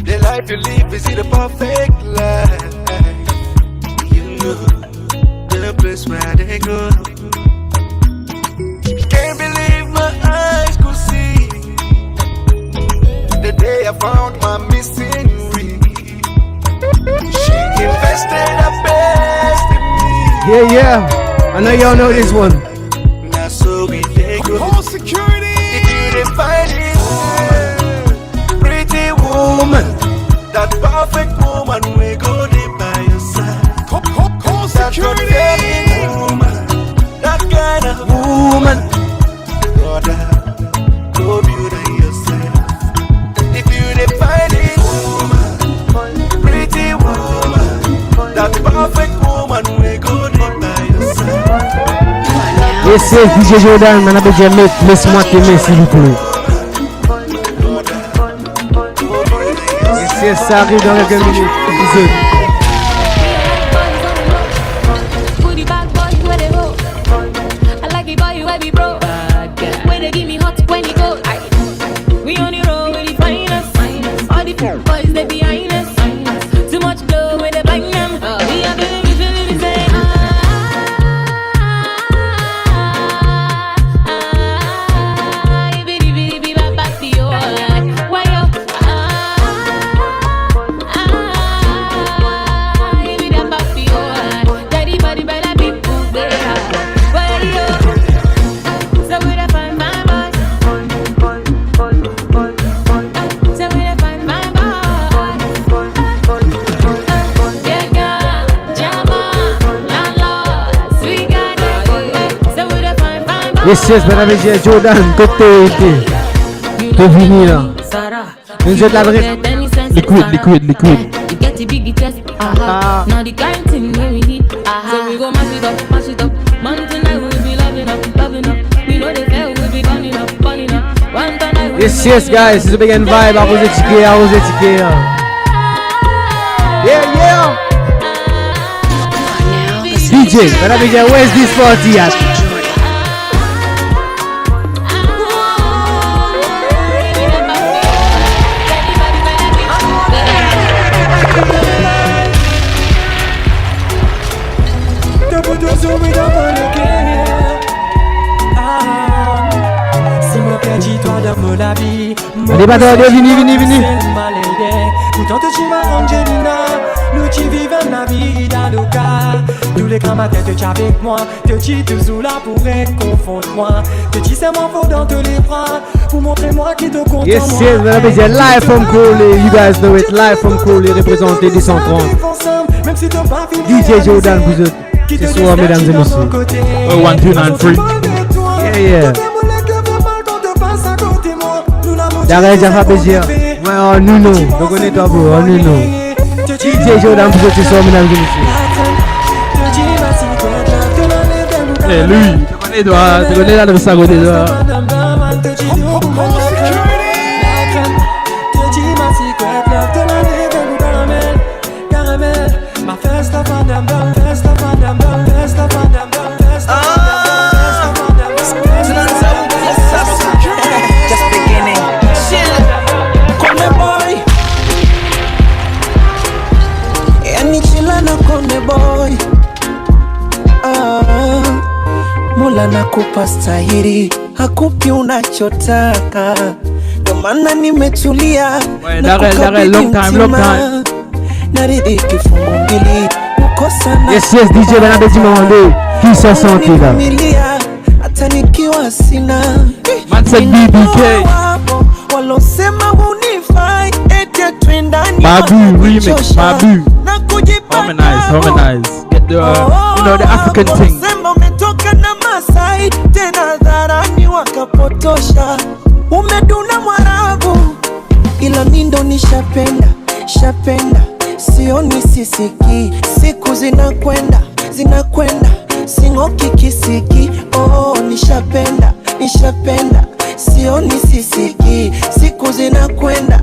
The life you live is the perfect life. You know the place where they go. Can't believe my eyes could see the day I found my missing ring. She invested her best in me. Yeah. I know y'all know this one. Now so we take home security. If you didn't find it, pretty woman, that perfect woman, we go there by your side. Call security. That woman, that kind of woman. Brother, go beauty yourself. If you didn't find it, woman, pretty woman, that perfect woman, we go there by your side. Yes, DJ Jordan, man, laisse-moi t'aimer s'il vous plaît. Yes, ça arrive dans quelques minutes. Épisode. Boys, they behind us. Too much glow when they bang them. We are doing it, say, Yes, mesdames et messieurs, Jordan, côté été. De venir là. Vous êtes la vraie. Liquid. Ah. Now the kind thing we need. So we go mash it up. Man tonight we'll be loving up. We know they fail, we'll be burning up. One tonight. Yes, guys, it's a big vibe. Arrosé ticket. Yeah. DJ, mesdames et messieurs, where's this party at? Les batteurs, vini. Pourtant tu m'as Angelina, nous tu vivons la vie d'Aluka. Tous les grands matins tu es avec moi, te dis toujours là pour réconforter moi. Te dis c'est mon faute dans tous les bras, pour montrer moi qui te compte. Yes, live from Crowley, you guys know it, live from Crowley, représenté des 130. DJ Jordan, vous êtes, c'est soir, mesdames et messieurs. 1293. Yeah. D'arrêt, j'ai fait plaisir. Ouais, oh, nous, donc on est toi pour, oh, nous. DJ Jordan, vous êtes, c'est soir, mesdames et messieurs. Eh, lui, tu connais là, le sagot de toi. Mola nakupa stahiri, hakupi unachotaka, ndo maana nimetulia. Long time. Naridhi kifungu mbili, ukosa na Yes, DJ Bernard Dimande, qui se sent là. Hata nikiwa sina Man said BBK. walosema hunifai, ete twendani Babu remix, Babu. Harmonize. Get the, the African thing. Umetoka na Masai, tena dharani wakapotosha. Umeduna Mwarabu, ila mindo nishapenda, sioni sisiki. Siku zinakwenda, singoki kisiki. Oh, nishapenda, sioni sisiki. Siku zinakwenda,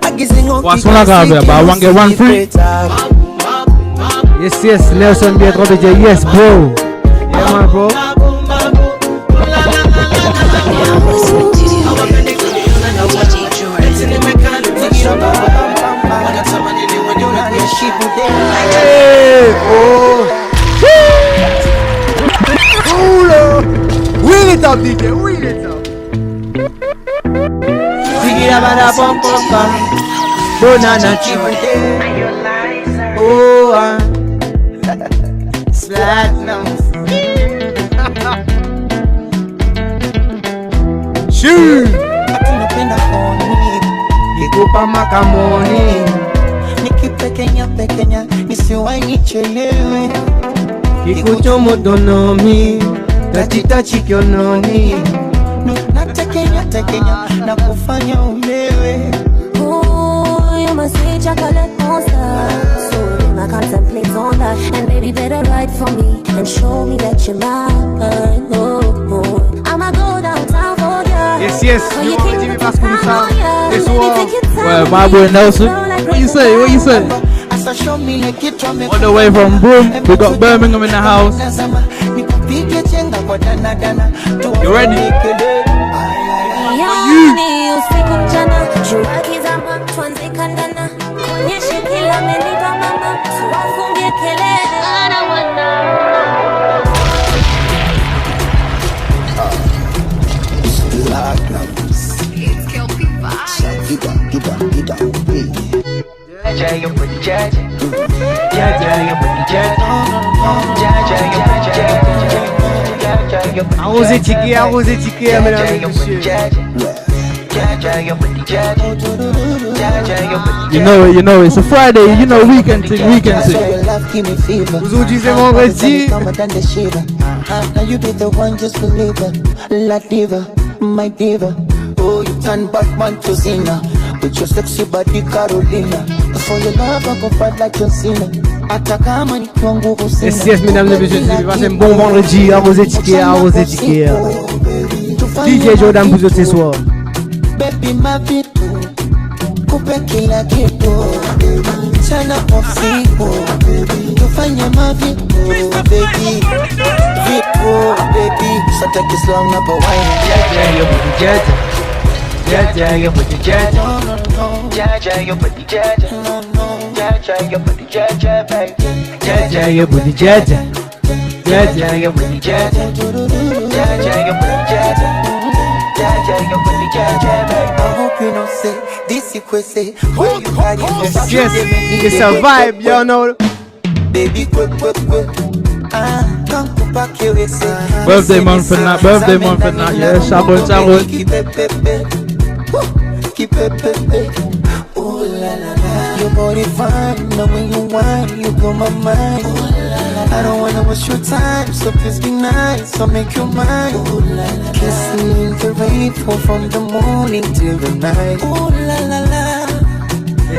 agizingoki kisiki. Wange one free. Yes, Nelson bien trop DJ, yes bro. Yeah man bro. Hey, oh. Wheel it up DJ, wheel it up. Bonana chibude. Oh, platinum. Shoot. Tunapenda koni, Nikupa makamoni, nikipekenya nisiwahi nichelewe. kikuchomo donomi, tachitachi kiononi. Natekenya na kufanya ulewe. Ooh, you must say chocolate monster. So I contemplate on that. And baby, better write for me and show me that you're mine. Oh, I'ma go downtown for ya. Yes. So you can give me pass for ça. This one. Well, my boy Nelson. What you say? All the way from Broome, we got Birmingham in the house. You ready? Arrosé ticket, mesdames et messieurs. You know, it's a Friday, weekend thing. Aujourd'hui c'est vendredi. Now you be the one, just believe it. La diva, my diva. Oh, you turn Batman to Zina with your sexy body Carolina. For your love I go fight like John Cena. Atakama ni kwa nguvu sina. Yes, mesdames et messieurs, c'est passé un bon vendredi. Arrosé ticket. DJ Jordan vous ce soir. Baby ma vitu, kupe kila kitu. Chana usiku, tufanye mavitu, baby. Vitu, baby. So take it slow, number one. Yeah, you put the jet. Yeah, you put the jet. Yeah, you put the jet. Yeah, you put the jet, baby. Yeah, you put the jet. Yeah, you put the jet. Yeah, you put the jet. I hope you don't say this you could say. Where you carry yourself. Yes, it's a vibe, you know. Baby, quick. Come back here, we say. Birthday month for now, yeah, Sharon. Keep it. Ooh la la la. Your body fine, now when you whine, you blow my mind. Ooh la la la. I don't wanna waste your time, so please be nice, I'll make you mine. Ooh la la la. Kissing in the rain, pour from the morning till the night. Ooh la la la.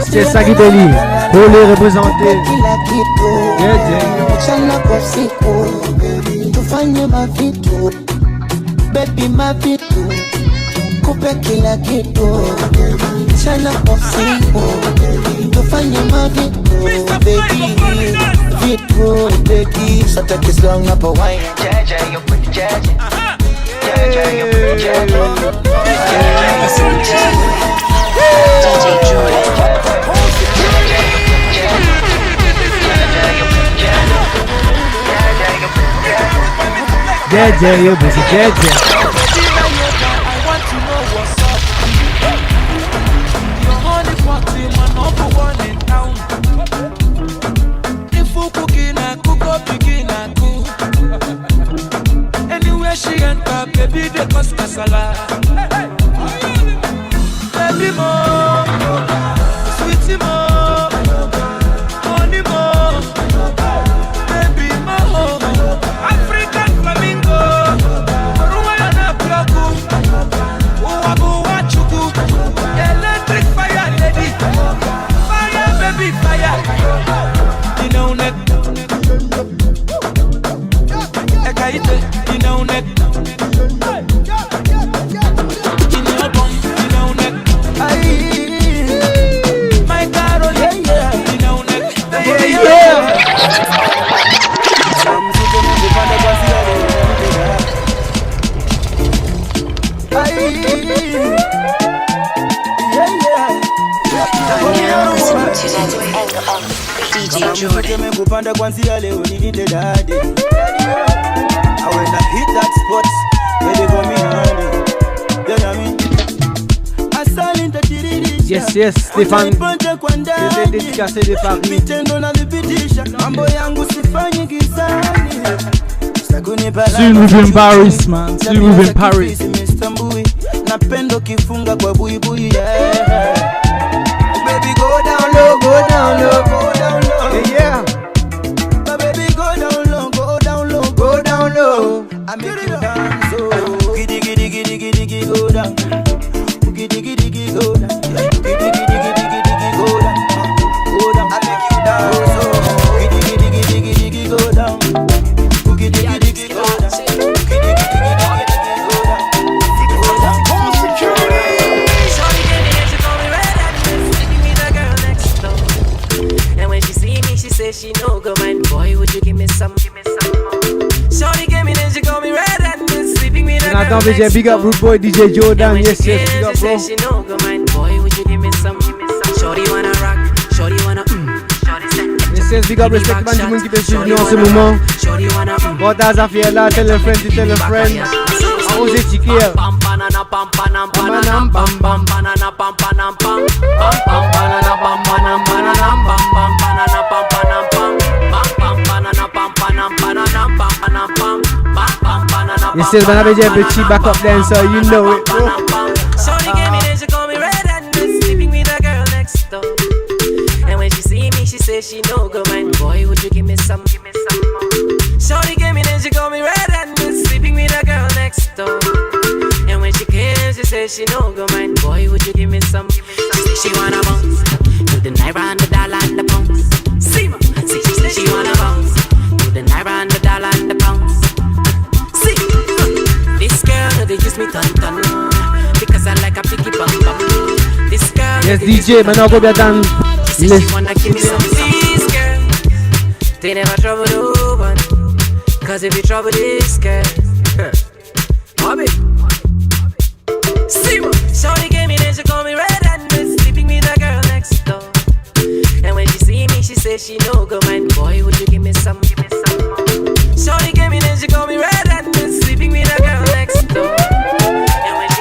C'est ça qui délire, pour les représenter. Tufanye mavitu, baby mavitu, kupe kila kitu. Chana kwa siku, tufanye mavitu, baby vitu, baby. So take this long up a wine, jaja, you put the jaja, jaja, you put the jaja. DJ Jordan. Yeah, you busy, yeah. I want to know what's up. Your honey party, my number one in town. If you cooking, I cook up, begin I cook. Anywhere she enter, baby, they cause casala. Baby mo, sweetie mo, honey mo, baby mo, African flamingo, Ruana Plaku, Uwabu Wachuku, electric fire lady, fire baby fire, you know net, Ekaite, you know net. DJ Jordan. Kupanda kwanzia leo niite daddy. I when I hit that spot, they go me handy. You know me? Asalinta tiririsha. Yes, Stéphane. Je t'ai dédicacé de Paris. Mitendo na lipitisha. Mambo yangu sifanyi gizani. Soon we'll be in Paris, man. Soon we'll be in Paris. Napendo kifunga kwa buibui, yeah. Baby go down low, go down low, go down low. Yeah. My baby go down low, go down low, go down low. I make you dance, oh. Giddy giddy giddy giddy giddy go down. Giddy giddy giddy go down. Giddy giddy giddy giddy go down. Go down. I make you dance, oh. Giddy giddy giddy giddy giddy go down. Giddy giddy giddy go down. Giddy giddy giddy giddy go down. Home security. Shorty gave me that she call me red and sleeping with the girl next door. And when she see me, she says she no go mind. Boy, would you give me some more? Shorty gave me that she call me red and sleeping with the girl next door. DJ, big up Rude Boy, DJ Jordan. Yes, big up, bro. She no go mind. Boy, would you give me some? Shorty wanna rock, shorty wanna Yes, big up, respect man, tout le monde qui peut suivre nous en ce moment. Bon, t'as à faire là, tell a friend, tell a friend. Aux étiquettes. Yes, when I be a petit backup dancer, you know it, bro. Shorty gave me this, she call me red and sleeping with a girl next door. And when she see me, she says she no go mind. Boy, would you give me some more? Shorty gave me this, she call me red and sleeping with a girl next door. And when she came, she says she no go mind. Boy, would you give me some? She said she wanna bounce to the naira and the dollar and the pounds. See ma, see she said she wanna bounce to the naira and the dollar and the pounds. See, this girl they use me ton because I like a picky bum bum. This girl. Yes, DJ, maintenant go bien dans les. She wanna give me some. These girl, they never trouble no one. Cause if you trouble this girl, Bobby. See what? Shorty gave me then she call me red and sleeping with a girl next door. And when she see me, she says she no go mind. Boy, would you give me some more? Shorty gave me then she call me red and sleeping with a girl next door. And when she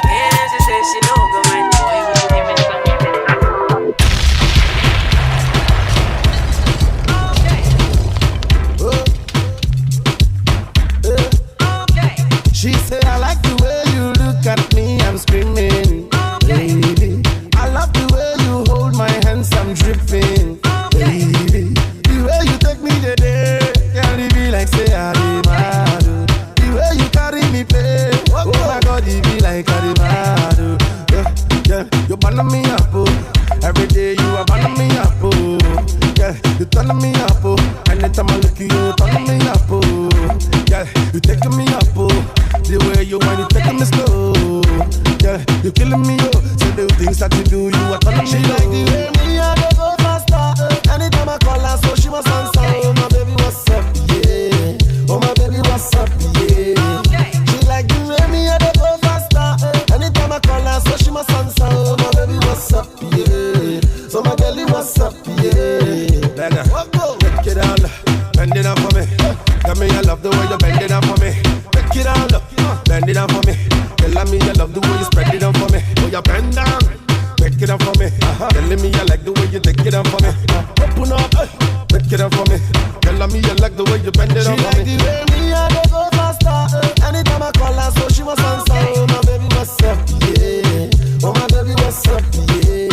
turning me up, oh. Anytime I look at you, you turning me up, oh. Yeah, you taking me up, oh. The way you want, you taking me slow. Yeah, you killing me, oh. So the things that you do, you are turning me. She like the way me, I go faster. Anytime I call her, so she must answer. Oh my baby, what's up? Yeah. Oh my baby, what's up? Yeah. She like the way me, I go faster. Anytime I call her, so she must answer. Oh my baby, what's up? Yeah. So my girlie, what's up? Yeah. Take it all, bend it down for me. Tell me you love the way you bend it down for me. Take it all, bend it down for me. Tell me you love the way you spread it down for me. Oh, you bend down, take it down for me. Telling me you like the way you take it down for me. Open up, take it down for me. Tell me you like the way you bend it down for me. She like the way me I go faster. Anytime I call her, so she must answer. Oh my baby, what's up? Yeah. Oh my baby, what's up? Yeah.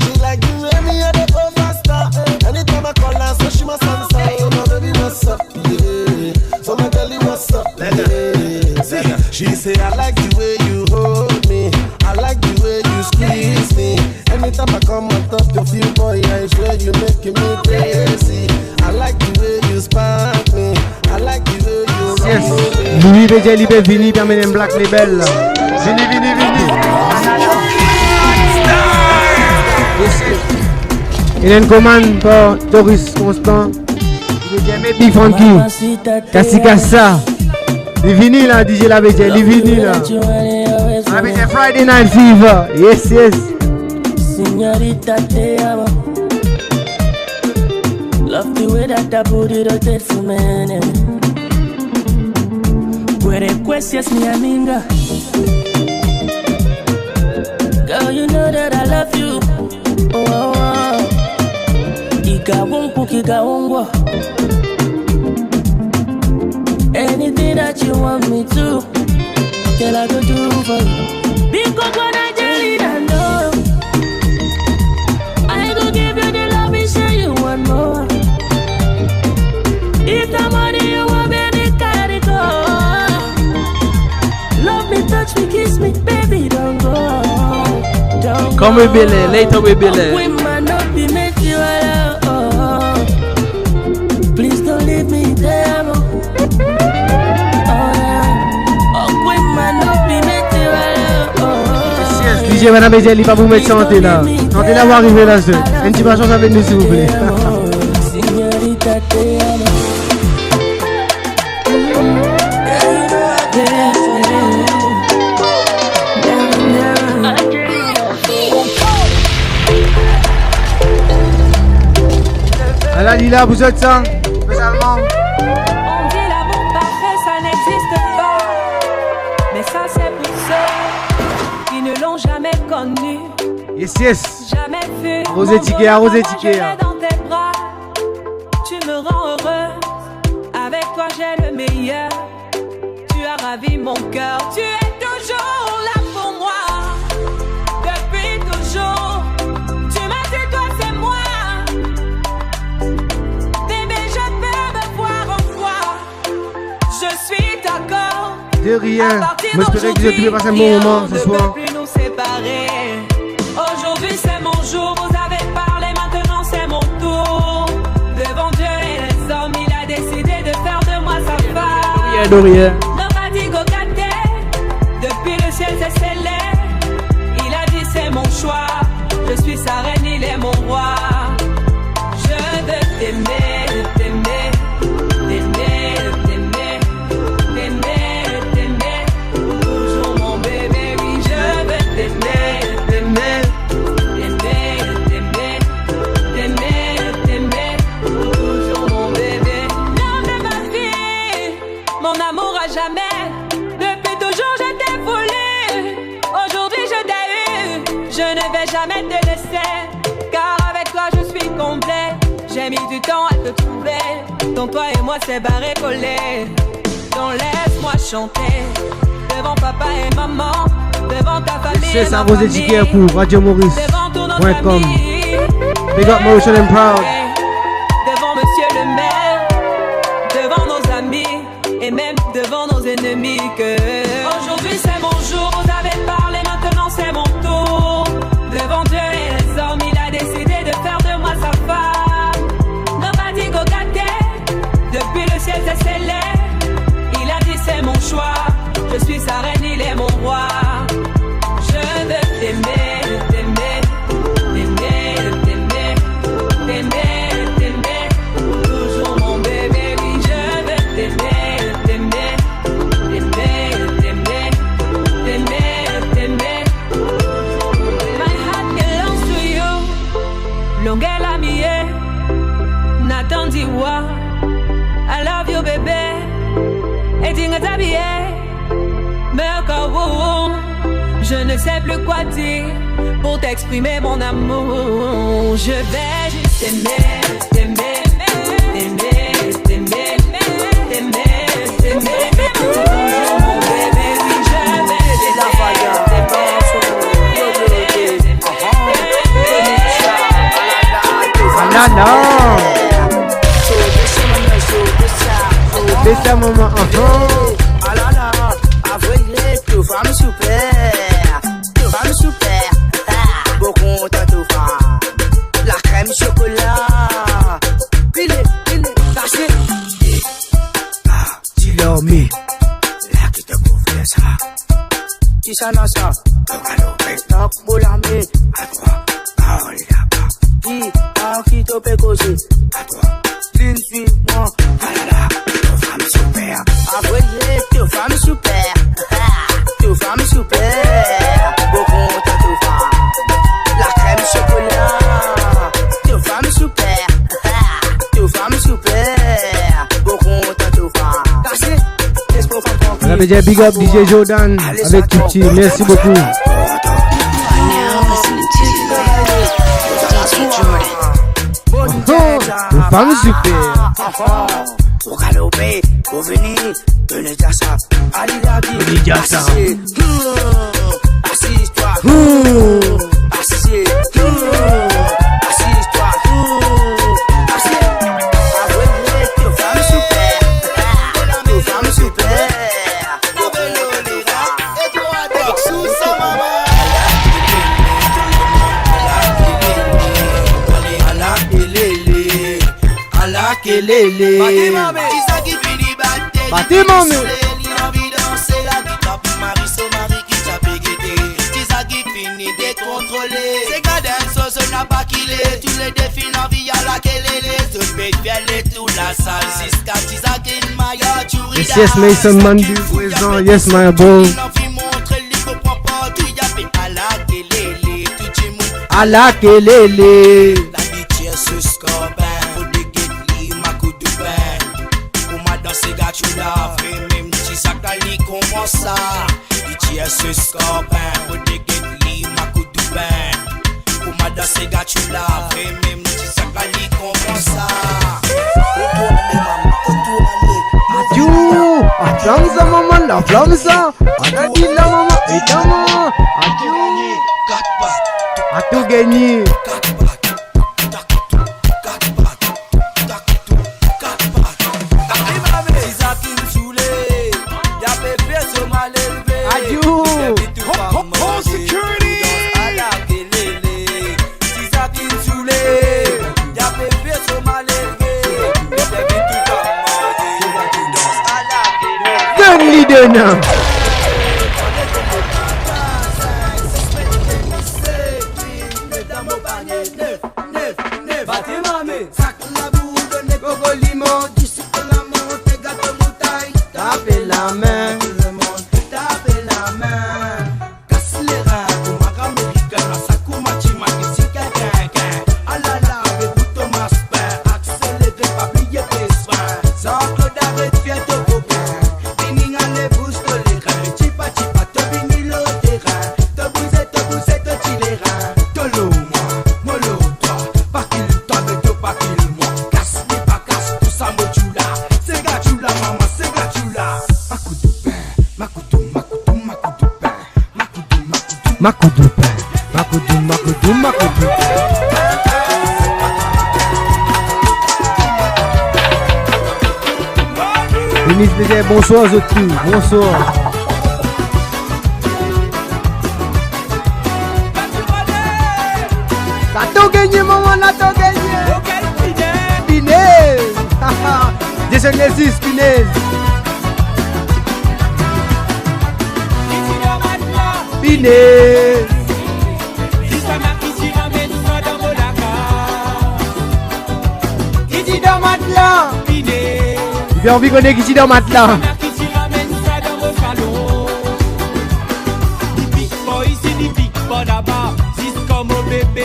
She like the way me I go faster. Anytime I call her, so she must answer. Oh my baby, what's up? Yeah. So my girlie, what's up? Yeah. She say I like the way you hold me. I like the way you squeeze me. Anytime I come on top of you, boy, I swear you making me crazy. I like the way you spark me. I like the way you roll me. Louis BJ Libé Vini, Permanent Black Label. Vini. Il y a une commande pour Doris Constant. Big Funky. Kassi Kassa. Les vinyles là, DJ La BJ, les vinyles là. La BJ Friday Night Fever. Yes. Señorita, te amo. Love the way that I put it out there for me. Puede cuestias mi amiga. Girl, you know that I love you. Oh. Kikaungwa. Anything that you want me to, girl, I go do for you. Because when I tell you that no, I go give you the love and show you one more. If the money you want, baby, carry go. Love me, touch me, kiss me, baby, don't go. Come with Billy, later with Billy. We might not be made you alone. Please don't leave me there, no. DJ Madame BJ, il va vous mettre santé là. Santé là, vous arrivez là, ce. Un petit chance avec nous, s'il vous plaît. Allah dit là, vous êtes ça, spécialement. On dit l'amour parfait, ça n'existe pas. Mais ça, c'est pour ceux qui ne l'ont jamais connu. Yes. Jamais vu. Arrosé ticket. Dans tes bras, tu me rends heureuse. Avec toi, j'ai le meilleur. Tu as ravi mon cœur. Tu es toujours là pour moi. Depuis toujours. Tu m'as dit, toi, c'est moi. Je suis d'accord. De rien. J'espère que vous avez passé un bon moment ce soir. On ne peut plus nous séparer. Aujourd'hui c'est mon jour. Vous avez parlé, maintenant c'est mon tour. Devant Dieu et les hommes, il a décidé de faire de moi sa femme. De rien. Nobody go gâté. Depuis le ciel c'est scellé. Il a dit c'est mon choix. Je suis sa reine, il est mon roi. Je veux t'aimer, t'aimer. Jamais te laisser, car avec toi je suis complet. J'ai mis du temps à te trouver. Donc toi et moi c'est barré collé. Donc laisse-moi chanter devant papa et maman, devant ta famille. C'est ça, vos étiquettes pour Radio Maurice.com. Big up Motion and Proud. Devant monsieur le maire, devant nos amis et même devant nos ennemis. Que aujourd'hui c'est mon jour. Vous avez parlé, maintenant c'est mon tour. Devant Dieu et les hommes, il a décidé de faire de moi sa femme. l'ami, Nathan dit wa, I love you bébé, et tu t'es habillé, mais encore je ne sais plus quoi dire pour t'exprimer mon amour. Je vais juste t'aimer, t'aimer, t'aimer, t'aimer, t'aimer, t'aimer, toujours mon bébé, oui je vais Laissez un moment Ah là là, aveuglé, tout femme super, tout femme super, beaucoup de tout femme, la crème chocolat, pile, taché, dis-leur mais, là qui te couvre ça, qui ça n'a ça, donc boulame, à toi, parole là-bas, qui te peut causer, à toi, clean suis-moi, ah là là. Femme super, avouez-le, tu femme super, tu femme super, beaucoup de tout femme, la crème chocolat, tu femme super, tu femme super, beaucoup de tout femme. Cassé, qu'est-ce qu'on fait encore? On avait déjà big up DJ Jordan avec Tutti, merci beaucoup. Tu femme super. Pour galoper, pour venir, tenez déjà ça. Allez, Dabi, assise-toi, assise-toi, assise-toi, avouez-le, tu femme super, tu femme super, et toi, sous sa maman. Kelele Bate mame L'envie danser la guitare pour Marie so Marie qui t'a pégué. Tisa qui finit décontrôlé. C'est cadence ce n'a pas qu'il est. Tous les défis l'envie à la kelele. Tout le pays tout la salle. Jusqu'à Tisa qui maya churida. Yes Mason Mandu présent. Yes my bro. À la kelele La bitch ce scope. C'est gars tu l'as fait même si ça cali comment ça il tire ce scopin pour dégueler ma coup de bain pour madame c'est gars tu l'as fait même si ça cali comment ça adieu flamme ça maman la flamme ça adieu la maman et ta maman adieu à tout gagner Now. Tapez la main, tapez la main, casse les reins, pour ma américaine, ça couma chima qui s'y gagne. Ah là là, avec vous Thomas Pain, accéléré, pas plier tes soins, sans que d'arrêt, viens te copain. Fini à les bouches de l'écran, chipa chipa, te vini le terrain, te bousez, te tirer reins, te l'eau, moi, mollo, toi, pas qu'il toi, mais toi, pas qu'il moi, casse, mais pas casse, tout ça, me tue là, c'est gars, tu là, maman, c'est gars, tu là. Makoudou pain, makoudou. Denis Bézet, bonsoir Zotou, bonsoir. T'as tout gagné maman, t'as tout gagné. Pinez, Jason Nessis, Pinez. Pinez. Qui dans matelas. J'ai envie qu'on ait qui dans matelas.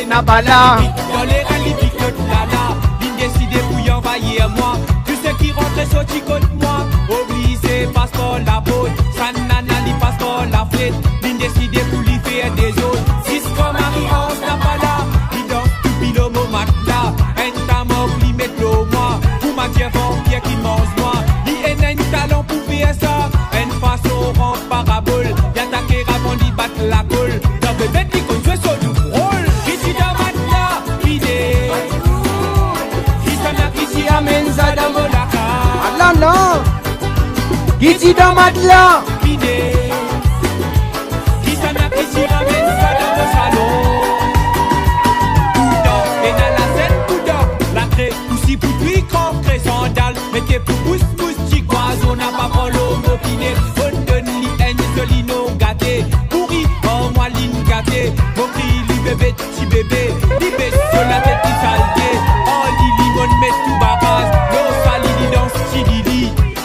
Nabala. Kitty dans matelas. Qui s'en a qui s'y ramène ça dans le salon. Tout d'or, et dans la scène, tout d'or. La crée, poussi, poutui, concret, sandal. Mettez pour pousse, pousse, chicoise, on n'a pas pour l'homme opiné. On donne li, aigne, solino, gâté. Pourri, oh, moi, ligne, gâté. Mon cri, li, bébé, petit bébé. Li, bête, sur la tête, li, saleté. Oh, li, limon, met tout barrage. L'eau, sali, li, danse, chidili.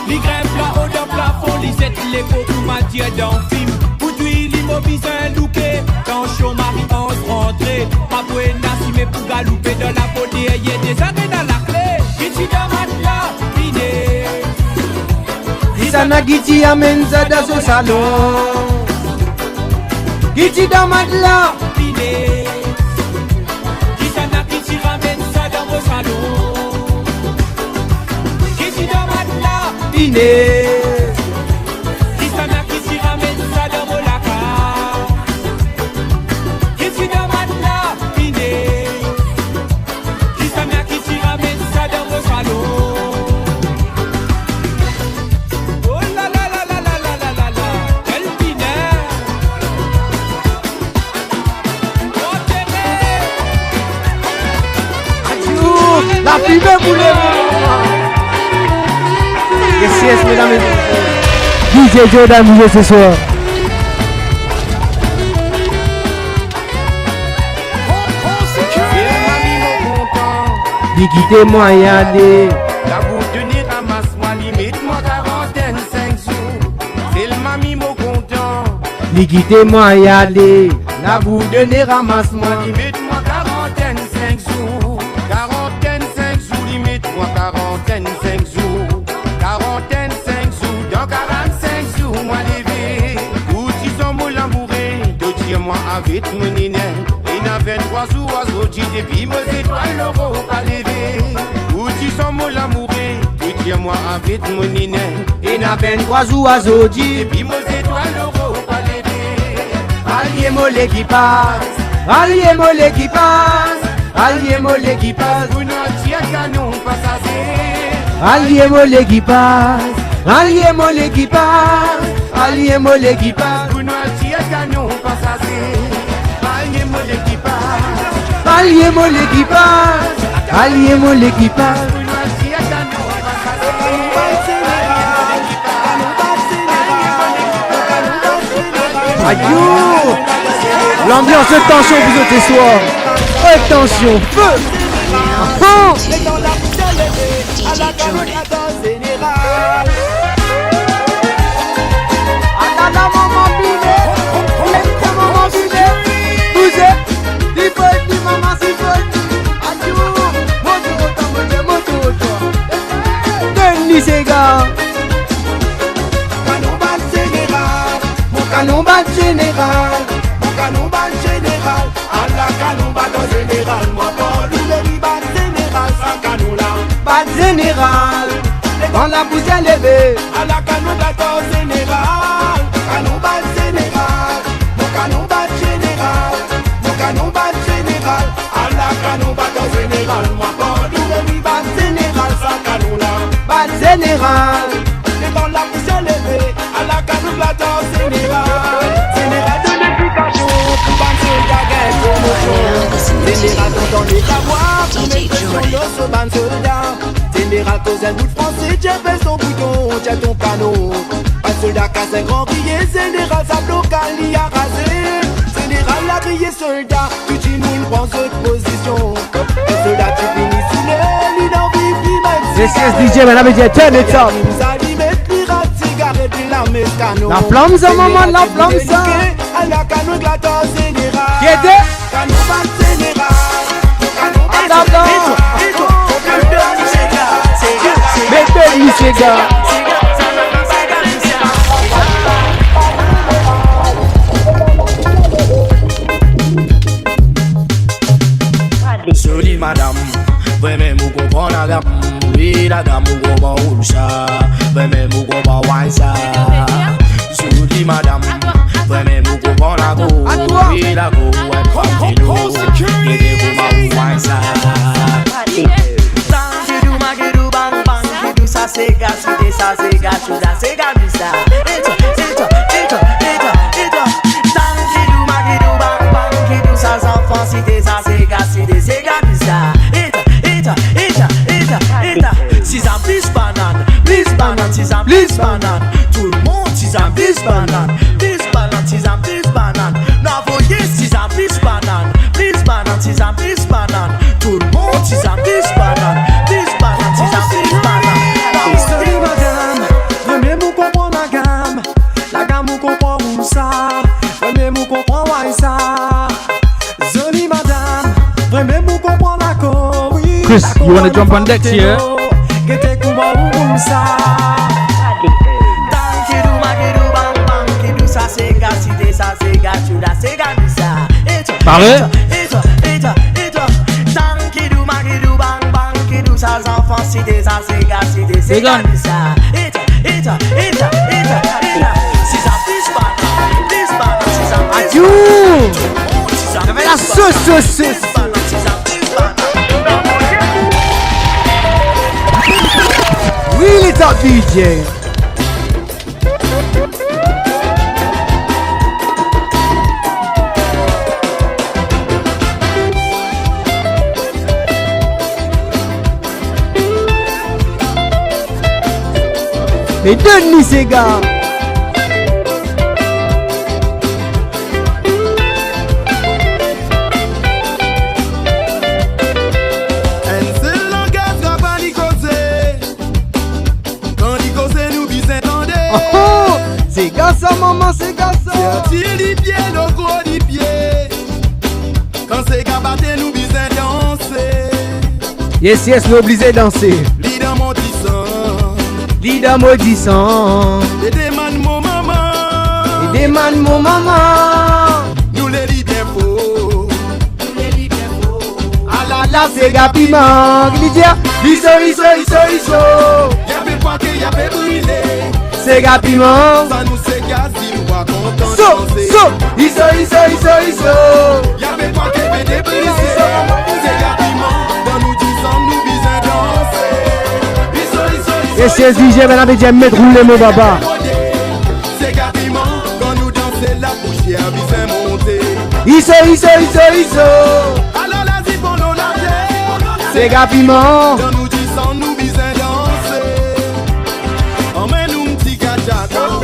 Li, grimpe là, haut dans plafond, li, zette, les beaucoup, matière dans film. Poutui, li, mobise, un louquet. Dans chaud, mari, on se rentrait. Pas pour si mais pour galouper dans la peau, des des arrêts dans la clé. Kitty dans matelas, piné. Isana Kitty amène ça dans son salon. Kitty dans matelas. Piné. Isana Kitty ramène ça dans vos salons. Kitty dans matelas. Piné. Isana Kitty ramène ça dans vos lacards. Kitty dans matelas. Piné. Isana Kitty ramène ça dans vos salons. Oh la la la la la la la la la. Quel pinard. Adieu. La fumée pour les yes, mesdames et messieurs. DJ Jordan Mouillé ce soir. Quittez-moi y aller. La boue de nez ramasse-moi, limite-moi quarantaine, 5 jours. C'est le mamie mon content. Quittez-moi y aller. La boue de nez ramasse-moi. Limite-moi quarantaine, 5 jours. Quarantaine, 5 jours, limite-moi quarantaine, 5 jours. Quarantaine, 5 jours, dans 45 jours, moi levé. Où tu sont mon lamouré, de dire-moi avec mon néné. Il n'a 23 jours, oiseau, tu depuis mes étoiles, l'euro, pas levé. Où tu sont mon lamouré, de dire-moi avec mon néné. Il n'a 23 jours, oiseau, tu depuis mes étoiles, l'euro, pas levé. Allié mollet qui passe, allié mollet qui passe, allié mollet qui passe. Vous n'en canon, pas ça c'est. Allié mollet qui passe, allié mollet qui passe, allié mollet qui passe. Vous n'en canon, pas ça c'est. Allié mollet qui passe, allié mollet qui passe, allié mollet qui passe. vous n'en canon, pas ça c'est. Adieu. L'ambiance de tension vous êtes ce soir. Attention, feu. Et dans la bouteille levée, à la caméra générale. À la maman bimé, maman bimé. Vous êtes, il faut être maman si faut. Adieu, moto. Denis Sega. Canon bal général, Canon bal général. mon canon bal général. À la canon bal général, moi Paul ou le bal général, ça canon là. Bal général. Dans la bouteille levée. À la canon bal général, canon bal général. Mon canon bal général, mon canon bal général. À la canon bal général, moi Paul ou le bal général, ça canon là. Bal général. Et dans la poussière levée, à la canon bal général. Général de l'éducation, pour banser la guerre, promotion. Général dans les savoirs, pour mettre sur nos ban soldats. Général cause un bout de français, tu fais son bouton, tu as ton canon. Un soldat casse un grand crier, général sa blocal, il a rasé. Général a crié soldat, tu dis nous prend cette position. Un soldat qui finit sous l'aile, il en vit plus même. This is DJ, mesdames et messieurs, turn it up. La flamme ça maman, la flamme ça. À la canon de la torse générale. Qui était? Canon bal général. Attends. Mais Denis Sega. Jolie madame, vraiment vous comprenez la gamme. Oui la gamme vous comprenez où ça. Vraiment vous comprenez wine ça. Jolie madame, vraiment vous comprenez la go. Oui la go, ouais comme tu nous. Aidez vous ma wine ça. Bang, bang, bang, ça c'est gâchis, ça c'est gâchis, ça c'est gâchis. ça. Et toi, Tankidou, makidou, bang, bang, kidou, ça s'enfant, cité, ça, c'est gars, ça. Et toi, si ça plus banane, si ça plus banane. Tout le monde, si ça plus banane, si ça plus banane. Non, voyez, si ça plus banane, si ça plus banane. Tout le monde, si ça plus banane, si ça plus banane. Salut madame, venez vous comprendre la gamme. La gamme vous comprend où ça. Venez vous comprendre why ça. Jolie madame, venez vous comprendre la co. Oui, Chris, you wanna jump on deck here? Gete kuma où ça. Tankidou, makidou, bang, bang, kidou, ça c'est gâchité, ça c'est gâchou, là c'est gâchou ça. Parlez. Et toi, Tankidou, makidou, bang, bang, kidou, ça s'enfant, cité, ça c'est gâchité, c'est gâchou ça. Et toi, si ça plus banane, si ça plus Adieu. J'avais la sauce. Oui, les top DJ. Et donne-nous ces gars. C'est gars ça maman, c'est gars ça. C'est les pieds, le gros des pieds. Quand c'est gars battre nous besoin danser. Yes, nous obligés danser. Leader maudissant. Et demande mon maman. Nous les lit bien faux. Ah là, c'est gars piment. Lydia, iso. Y'avait pas que y'avait brûlé. C'est gars piment. Ça nous c'est gaz, il nous va content. Iso. Y'avait pas que y'avait débrisé. C'est gars piment. Dans nous disant nous besoin danser. Et c'est DJ, madame, et j'aime mettre rouler mon baba. C'est gars piment. Quand nous danser la poussière besoin monter. Iso. Alors la zip on la terre. C'est gars piment. Dans nous disant nous besoin danser. Emmène-nous un petit gâteau.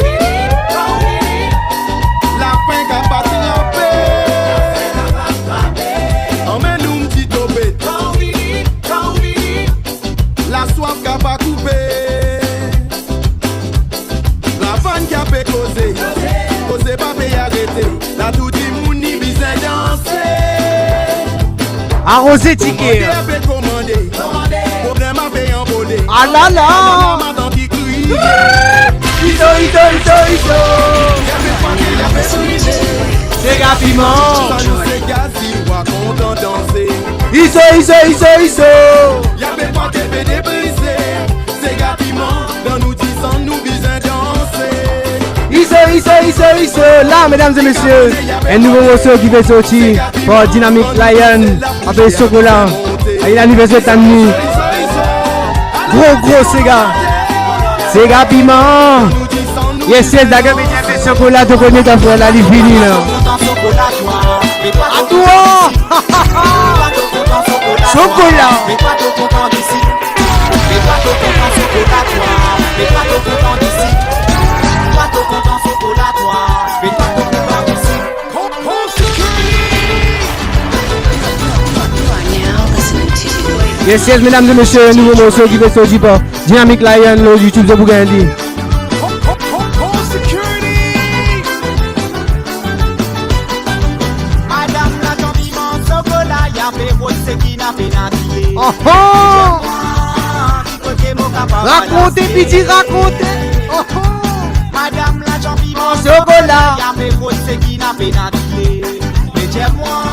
La fin qu'a pas trempé. Emmène-nous un petit topette. La soif qu'a pas coupé. La vanne qui a fait causer. Causer pas fait arrêter. La tout dit mouni besoin danser. Arrosé ticket. Problème à payer en bonnet. Ah là là. Maman qui crie. Iso. C'est gars piment. Ça nous c'est gaz, il voit content danser. Iso. Y'avait pas de PD brisé. C'est gars piment. Dans nous disant nous besoin danser. Iso. Là, mesdames et messieurs, un nouveau morceau qui fait sortir par Dynamic Lion avec Chocolat. Et l'anniversaire de Tamni. Gros, c'est gars piment. Yes, d'accord, mais j'ai fait Chocolat, tu connais ta frère, la vie finie là. À toi. Chocolat. Yes, mesdames et messieurs, un nouveau morceau qui va sortir par Dynamic Lion, le YouTube de Bougandi. Madame la jambiment chocolat, y'a fait votre qui n'a fait nature. Racontez, petit, racontez. Madame la jambiment chocolat, y'a fait votre qui n'a fait nature. Mais dis-moi,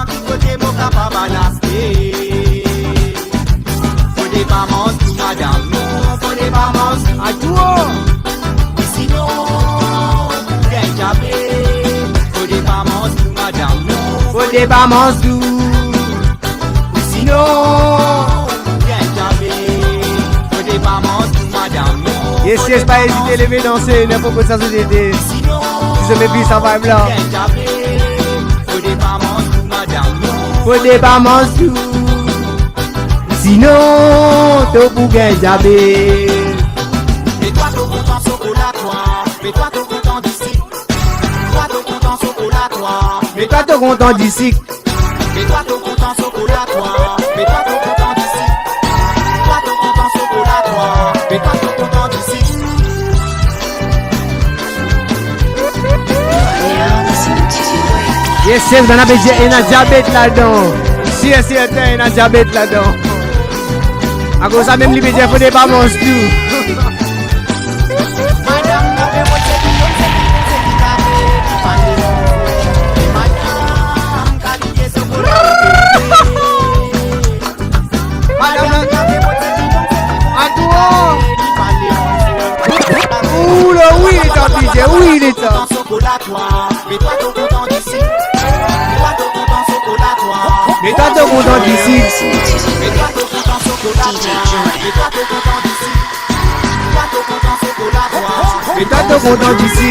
qui côté mon capable à faut des mamans tout madame, non, faut des mamans à toi. Sinon, bien jamais. Faut des mamans tout madame, non, faut des mamans tout. Sinon, bien jamais. Faut des mamans tout madame, non. Yes, Yes, pas hésiter, lever, danser, n'importe quoi de sa société. Si je mets plus sa vibe là. Faut des parments sous. Sinon, t'es pour gagner jabé. Mets-toi ton content chocolat, toi. Mets-toi ton content d'ici. Mets-toi ton content chocolat, toi. Mets-toi ton content d'ici. Mets-toi ton content chocolat, toi. Mets-toi ton content d'ici. Mets-toi ton content chocolat, toi. Mets-toi ton content d'ici. Yes, yes, ben il y a un diabète là-dedans. Si, il y a un diabète là-dedans. À cause ça, même les médias, il faut des parments tout. Ouh là, oui, il est en DJ, oui, il est en. Mets-toi ton content d'ici. Mets-toi ton content chocolat, toi. Mets-toi ton content d'ici. Mets-toi ton content chocolat, toi. Mets-toi ton content d'ici. Mets-toi ton content chocolat, toi. Mets-toi ton content d'ici.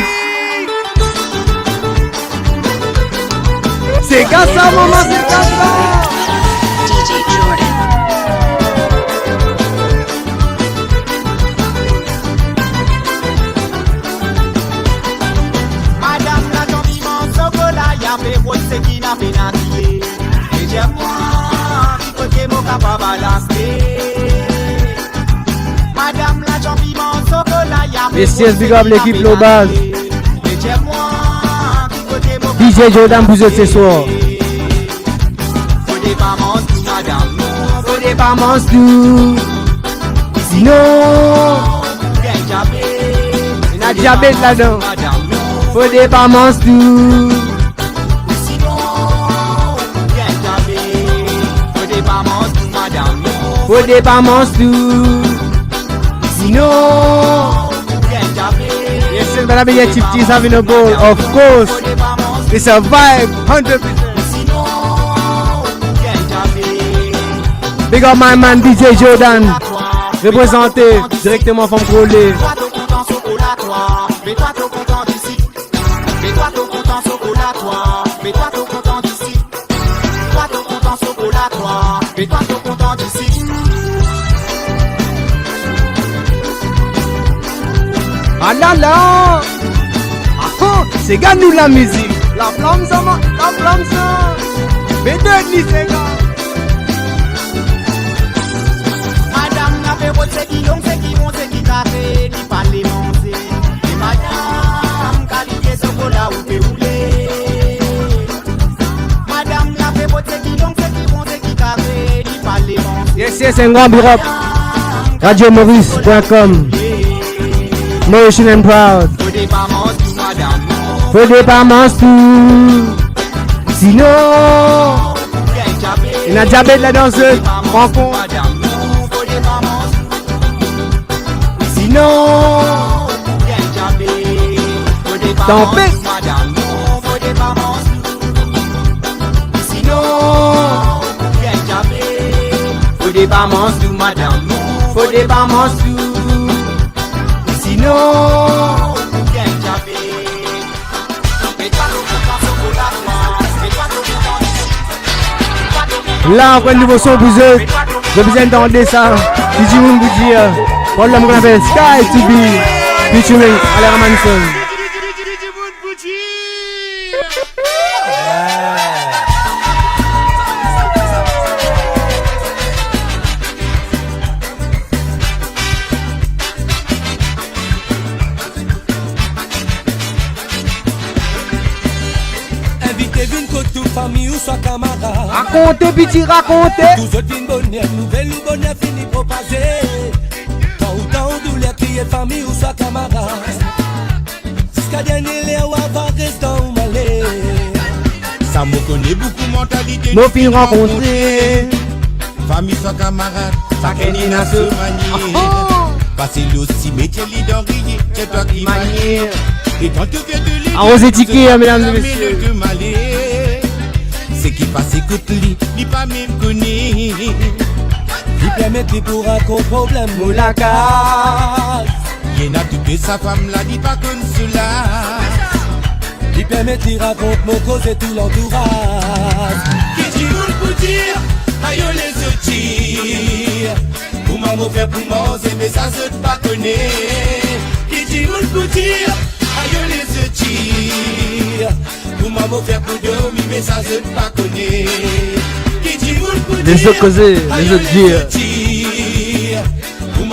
C'est qu'à ça, maman, c'est qu'à ça. DJ Jordan. Madame la gentiment chocolat, y'a fait rôle, c'est qui n'a fait natiller. Et j'aime-moi, qui côté mon capable balancer. Madame la gentiment chocolat, y'a fait Yes, yes, big up l'équipe globale. Et j'aime-moi, qui côté mon DJ Jordan, vous êtes ce soir. faut des parments tout, madame. Faut des parments tout. Sinon, il y a un diabète là-dedans. Faut des parments tout. Faut des parments tout. Sinon, yes, it's gonna be a chip cheese having a bowl. Of course, it's a vibe, 100%. Big up my man DJ Jordan, représenté directement from Crowley. Mets-toi ton content chocolat, toi. Mets-toi ton content d'ici. Mets-toi ton content chocolat, toi. Mets-toi ton content d'ici. Mets-toi ton content chocolat, toi. Mets-toi ton content d'ici. Ah là là, ah, c'est gars nous la musique. La flamme ça, la flamme ça. Mais deux c'est gars. Madame n'a fait votre c'est qui long, c'est qui bon, c'est qui café, qui parle les monter. Et madame, qualité chocolat ou t'es roulé. Madame n'a fait votre c'est qui long, c'est qui bon, c'est qui café, qui parle les monter. Yes, yes, un grand big up. RadioMaurice.com. Motion and proud. Faut des parments tout, madame. Faut des parments tout. Sinon, il y a un diabète la danseuse. Prends compte. Sinon, t'en fais. Sinon, faut des parments tout, madame. Faut des parments tout. Sinon, là, on prend un nouveau son pour eux. J'ai besoin d'entendre ça. DJ Mumbuji, pour l'homme qu'on appelle Sky to be, featuring Alain Manson. Famille ou soit camarade. Racontez, petit, racontez. Tout autres une bonheur, nouvelle bonheur fini pour passer. Tant ou tant douleur qui est famille ou soit camarade. Jusqu'à dernier l'air ou avant restant ou malé. Ça me connaît beaucoup mentalité. Nos filles rencontrées. Famille soit camarade. Ça qu'est n'a se manier. Passer l'ossi, métier l'idorier. C'est toi qui manier. Et quand tu fais de l'église. Arrosé ticket, mesdames et messieurs. C'est qui passe écoute lui, il pas même connu. Il permet qu'il pourra qu'au problème ou la case. Y'en a toutes sa femme là, dit pas comme cela. Il permet de raconter mon cause et tout l'entourage. Qui dit vous pour dire, aïe les outils. Pour maman faire pour manger, mais ça se pas connaît. Qui dit vous pour dire, aïe les outils. Pour maman faire pour dormir, mais ça se pas connaît. Qui dit vous pour dire, les autres causer, les autres dire.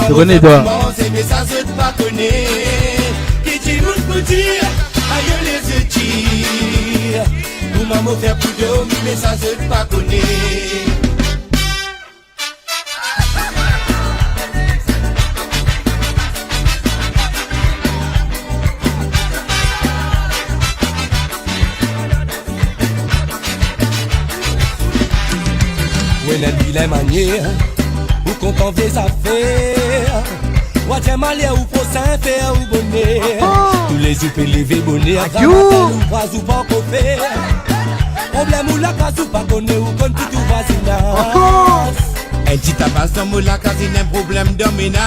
Tu connais toi? Mais ça se pas connaît. Qui dit vous pour dire, aïe les outils. Pour maman faire pour dormir, mais ça se pas connaît. Où est la manière où content des affaires. Ou à malais ou pour faire ou bonnet. Tous les yeux peuvent lever bonnet. À matin ou bras ou pas qu'on fait. Problème ou la casse ou pas connaît ou qu'on tout voisinage. Elle dit tabac sans mot la casine un problème de ménage.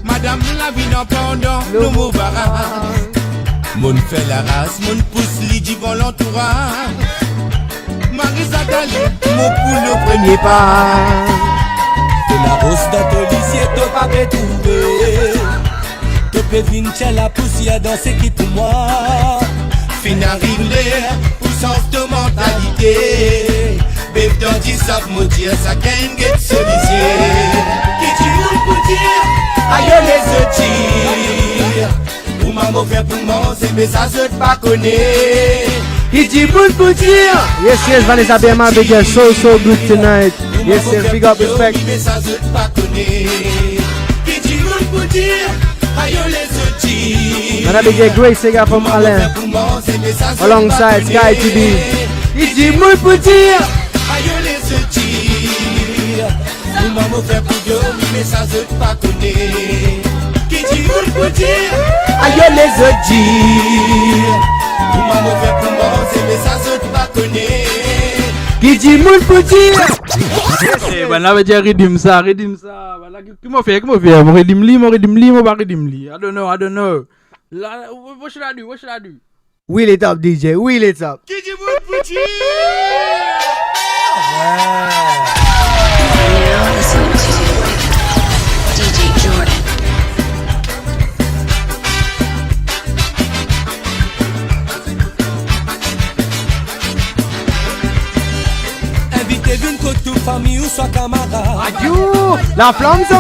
Madame la vie n'en pendant le mot barrage. Mon fait la race, mon pousse li dit bon l'entourage. Marisa Dali, mon pour le premier pas. De la rose d'atelier, te pas trouver. Te peux venir la poussière dans ce qui pour moi. Fin arrivé, pour sens de mentalité. Bébé dans 10 sacs, mon Dieu, ça gagne get sollicité. Qui tu veux pour dire, aïe les outils. Pour maman faire pour manger, mais ça se pas connaît. Qui dit pour dire. Yes, yes, Vanessa Bema, big girl, so good tonight. Yes, yes, big up, respect. Mais ça se pas connaît. Qui dit pour dire, aïe les outils. And a big girl, Grace Sega from Alain. Alongside Sky TV. Qui dit pour dire. Aïe les outils. Pour maman faire pour dormir, mais ça se pas connaît. Qui dit pour dire, aïe les outils. Pour maman faire pour manger, mais ça se pas connaît. Qui dit pour dire. Eh ben là veut dire redeem ça. Voilà qui m'a fait, mon redeem li, mon pas redeem li. I don't know. What should I do? Wheel it up, DJ. Wheel it up. Qui dit pour dire. You're listening to DJ Jordan. Invitez une côte toute famille ou soit camarade. Adieu. La flamme ça.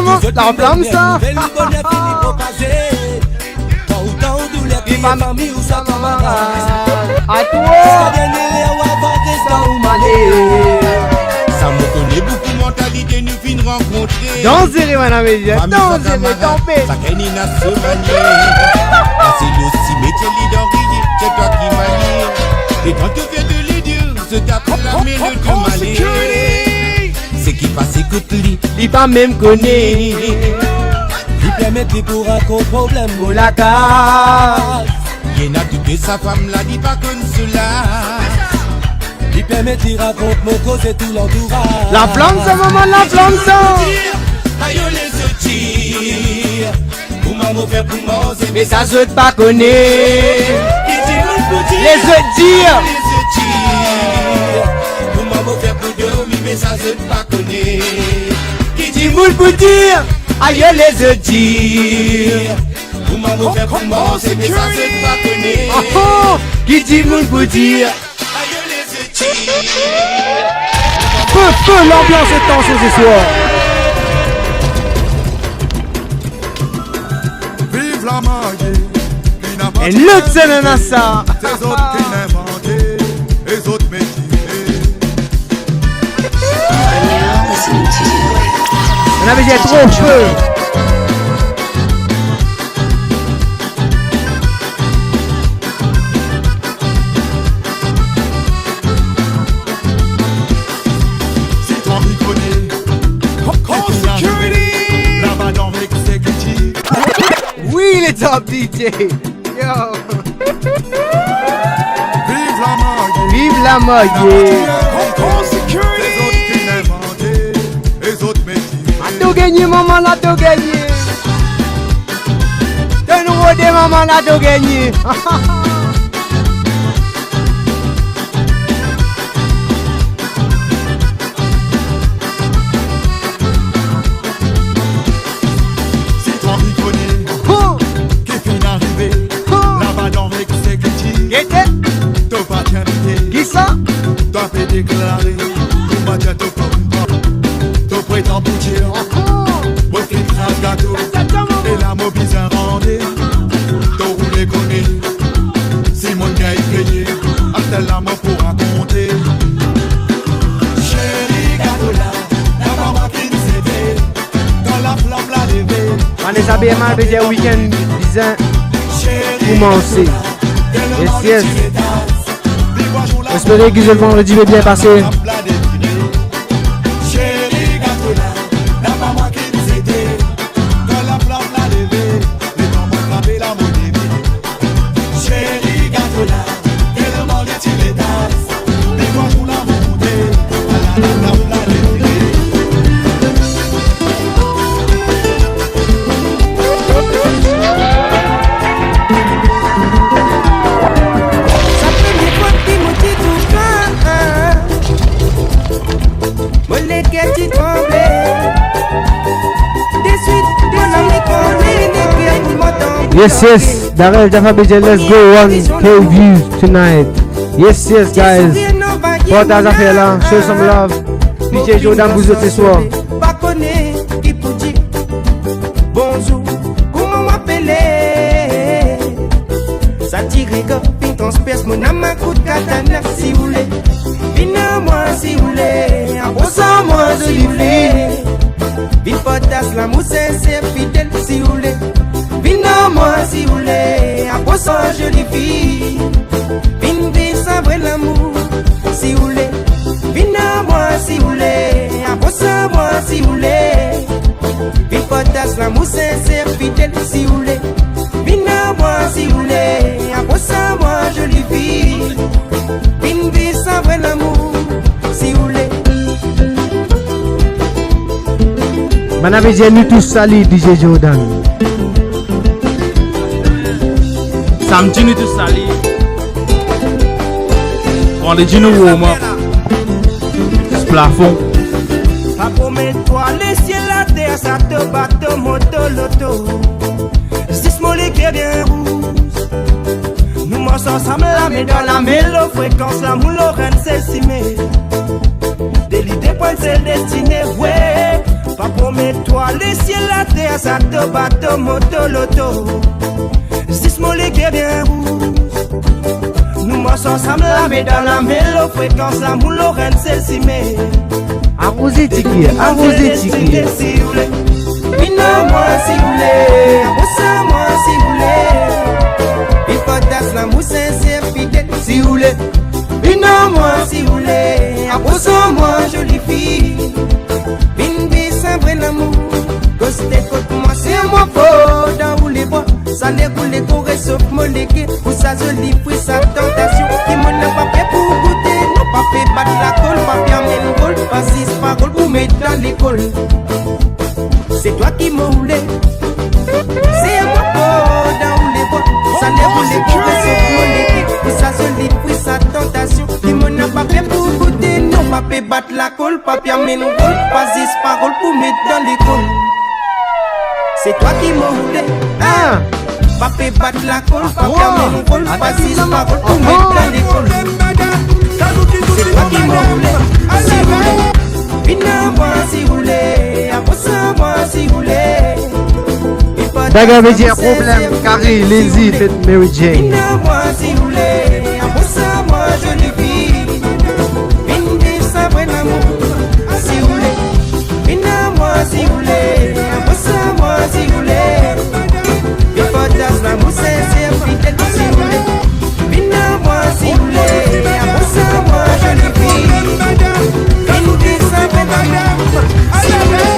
Famille ou soit camarade. À toi. Ça me connaît beaucoup mentalité, nous fin rencontrer. Dansez, madame, dansez, dansez. Ça qu'elle n'a se manier. C'est aussi métier l'identité, c'est toi qui manie. Et quand tu viens de les dire, je t'apprends la mélodie de malais. C'est qui passe écoute lui, il pas même connaît. Il permet pour raconter problème pour la case. Y'en a toutes sa femme là, dit pas comme cela. Il permet de raconter mon cause et tout l'entourage. La flamme ça, maman, la flamme ça. Aïe les outils. Pour maman faire pour manger, mais ça se pas connaît. Les outils. Pour maman faire pour dormir, mais ça se pas connaît. Qui dit pour dire. Aïe les outils. Pour maman faire pour manger, mais ça se pas connaît. Qui dit pour dire. Aïe les outils. Feu, l'ambiance est tension ce soir. Vive la magie. Et l'autre c'est le Nassa. Les autres qui n'inventent, les autres métiers. You're listening to On avait dit trop feu. Si toi m'y connais, security. Là-bas dans l'exécutif. Oui, les top DJ. Yo. Vive la magie. Vive la magie. Les autres qui n'inventent, les autres métiers. A tout gagné, maman, a tout gagné. Rodé, maman, là, t'as gagné. Si toi m'y connais, qui finit d'arriver, là-bas dans avec sécurité, t'as pas t'invité. Qui ça? T'as fait déclarer, pour moi, t'as tout comme t'as prétend pour dire, moi, qui crache gâteau, et la mobile un rendez, t'as roulé connu, si mon gars est payé, à la mort pour raconter. Chérie gâteau là, la maman qui nous aidait, quand la flamme l'a levé. Vanessa BMA, BJ Weekend, disant, commencer. Yes, yes. J'espère que le vendredi va bien passer. Chérie gâteau là, la maman qui nous aidait, quand la flamme l'a levé, les mamans frappaient la monnaie. Chérie gâteau là, et le monde est il est tasse, les doigts jouent la montée, la flamme l'a levé. Ça fait des fois qui me dit tout quand moi les gars qui tombent. Des suites, mon ami connaît les gars qui m'entendent. Yes, yes. Darrell, Jaffa BJ, let's go 1K views tonight. Yes, yes, guys. Portage à faire là. Show some love. DJ Jordan vous autres ce soir. Pas connaît qui pour dire bonjour, comment m'appeler? Ça tire que fin transperce mon âme à coup de katana si vous voulez. Viens moi si vous voulez, approche moi si vous voulez. Viens potasse la mousse sincère fidèle si vous voulez. Viens moi si vous voulez, approche jolie fille. Viens vivre sans vrai l'amour si vous voulez. Viens moi si vous voulez, approche moi si vous voulez. Viens potasse la mousse sincère fidèle si vous voulez. Viens moi si vous voulez, approche moi jolie fille. Viens vivre sans vrai l'amour si vous voulez. Madame BJ, nous tous salut DJ Jordan. Samedi nous tous salut. On les dit nous warm up. Ce plafond. Pas promets-toi les ciels, la terre, ça te bat de moto, loto. Si mon lit est bien rouge, nous marchons ensemble la mais dans la mélo, fréquence la moule, reine, c'est simé. Des l'idée, point c'est destiné, ouais. Pas promets-toi les ciels, la terre, ça te bat de moto, loto. Si mon lit est bien rouge, nous marchons ensemble la mais dans la mélo, fréquence la moule, reine, c'est simé. Arrosez Tiki, arrosez Tiki. Vino-moi si vous voulez, approche-moi si vous voulez. Il potasse la mousse sincère fidèle si vous voulez. Vino-moi si vous voulez, approche-moi jolie fille. Vin-bi sans vrai l'amour, gosse écoute-moi c'est moi faux dans où les bois. Ça les roule les corps sauf mon légué. Pour sa jolie fille, sa tentation. Qui m'en a pas fait pour goûter. Non pas fait battre la colle, pas bien men goal. Pas six paroles pour mettre dans l'école. C'est toi qui m'as roulé. C'est moi faux dans où les bois. Ça les roule les corps sauf mon légué. Pour sa jolie fille, sa tentation. Qui m'en a pas fait pour goûter. Non pas fait battre la colle, pas bien men goal. Pas six paroles pour mettre dans l'école. C'est toi qui m'as roulé. Ah! Pas fait battre la colle, pas fermer mon col, pas six paroles pour mettre dans l'école. C'est toi qui m'as roulé, si vous voulez. Viens-moi si vous voulez, approche-moi si vous voulez. Daga veut dire problème, Carrie, Lizzie, faites Mary Jane. Viens-moi si vous voulez, approche-moi jolie fille. Viens sans vrai l'amour, si vous voulez. Viens-moi si vous voulez, approche-moi si vous voulez. Il potasse la mousse sincère fidèle si vous voulez. Viens-moi si vous voulez, approche-moi jolie fille. Viens sans vrai l'amour, si vous voulez.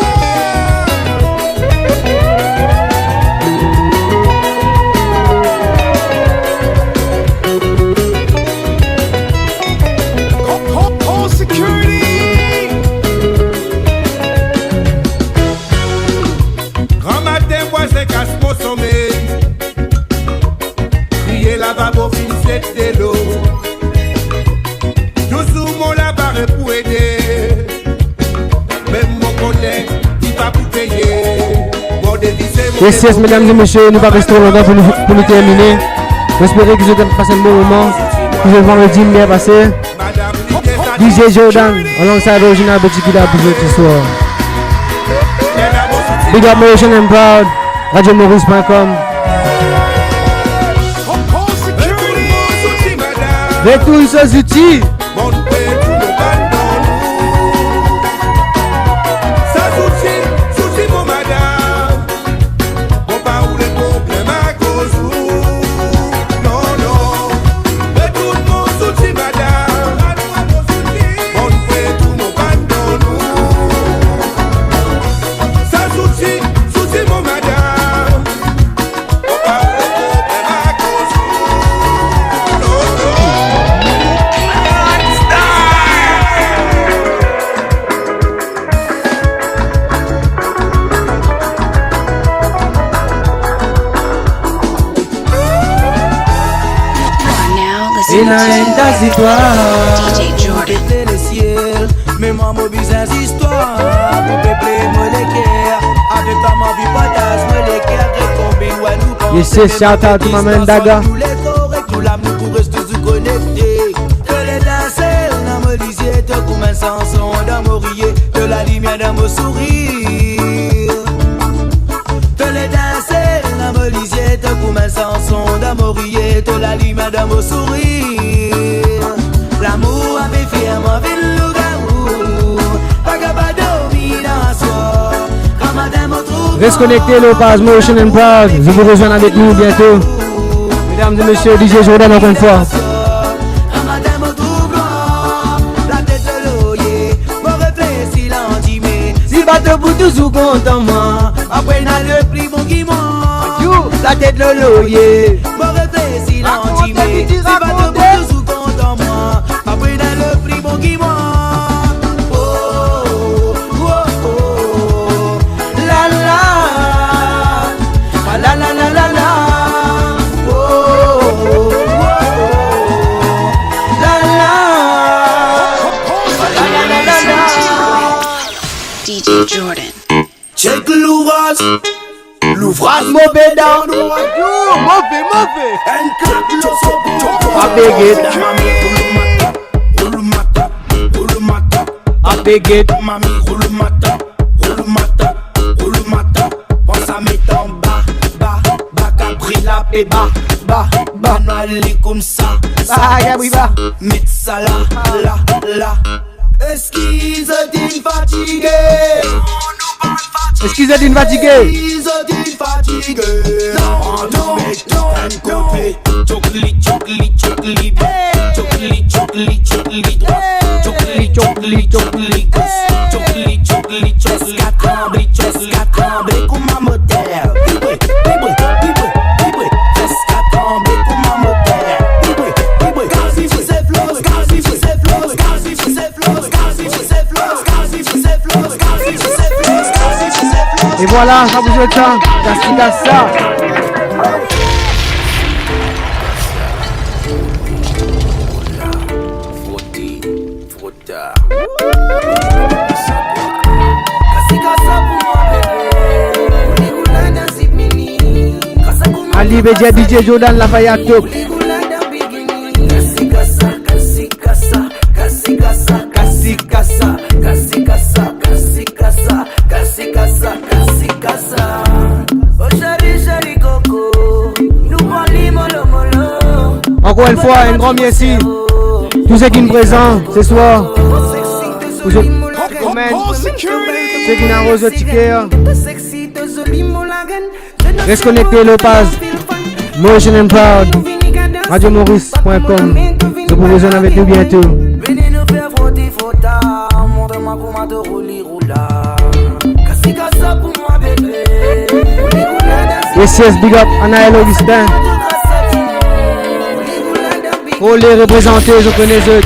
Yes, yes, mesdames et messieurs, nous va rester longtemps pour nous terminer. J'espère que vous avez passé un bon moment. Vous avez vendredi bien passé. DJ Jordan, alongside Original Botikida pour vous ce soir. Big up Motion and Proud, radiomaurice.com. Retour sur les outils. Et la haine d'Azitoile DJ Jordan le ciel, mais moi mon business histoire pour peupler moi les cœurs. Avec ta ma vie partage moi les cœurs de tomber ouais nous. Yes, yes, shout out to my man Daga. Tous les corps et tout l'amour pour rester tous connectés. Que les danseurs dans mon lisier te comme un chanson dans mon rier, de la lumière dans mon sourire. Que les danseurs dans mon lisier te comme un chanson dans mon rier, de la lumière dans mon sourire. L'amour avait fait un mauvais loup-garou, vagabond dans soi. Quand madame retrouve. Reste connecté, Lopaz, Motion and Proud. Je vous rejoins avec nous bientôt. Mesdames et messieurs, DJ Jordan encore une fois. Si bateau pour toujours contentement, après n'a le prix mon guimon. La tête le loyer, mon réfléchis l'antimé. Si bateau pour toujours contentement, après n'a le prix mon guimon. Oh, oh, oh, oh, la la, la la la la la. Oh, oh, oh, oh, la la, la la la la. DJ Jordan. Check l'ouvrage. L'ouvrage mauvais dans nous. Mauvais. Mami, roule mata. Pense à mettre en bas, capri la paix, bas, non aller comme ça. Mettre ça là. Esquisse d'une fatiguée. Esquisse d'une fatiguée. Non, copé. Chocli. Fresca tremble comme un moteur. Vibre, fresca tremble comme un moteur. Gazi for ses flows. Et voilà, ça vous joue ça. Ça. Ali Bedia DJ Jordan Lafayette Top. Encore une fois, un grand merci. Tous ceux qui nous présentent ce soir. Ceux qui n'arrosent le ticket. Reste connecté, Lopaz. Motion and Proud. radiomaurice.com. Je vous rejoins avec nous bientôt. Venez nous faire frotter, montre-moi comment te rouler, roula. Casse pour moi, bébé. Yes, big up, Anaël Augustin. Oh, les représentés, je connais eux.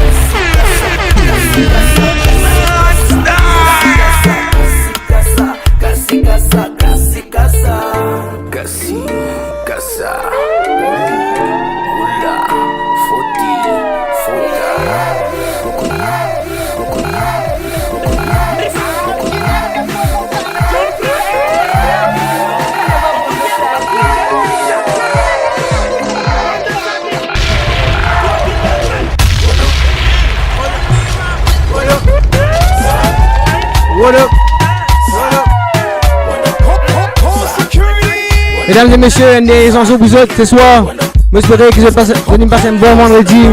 Mesdames et messieurs, ils sont sur vous autres ce soir. J'espère que vous allez passer un bon vendredi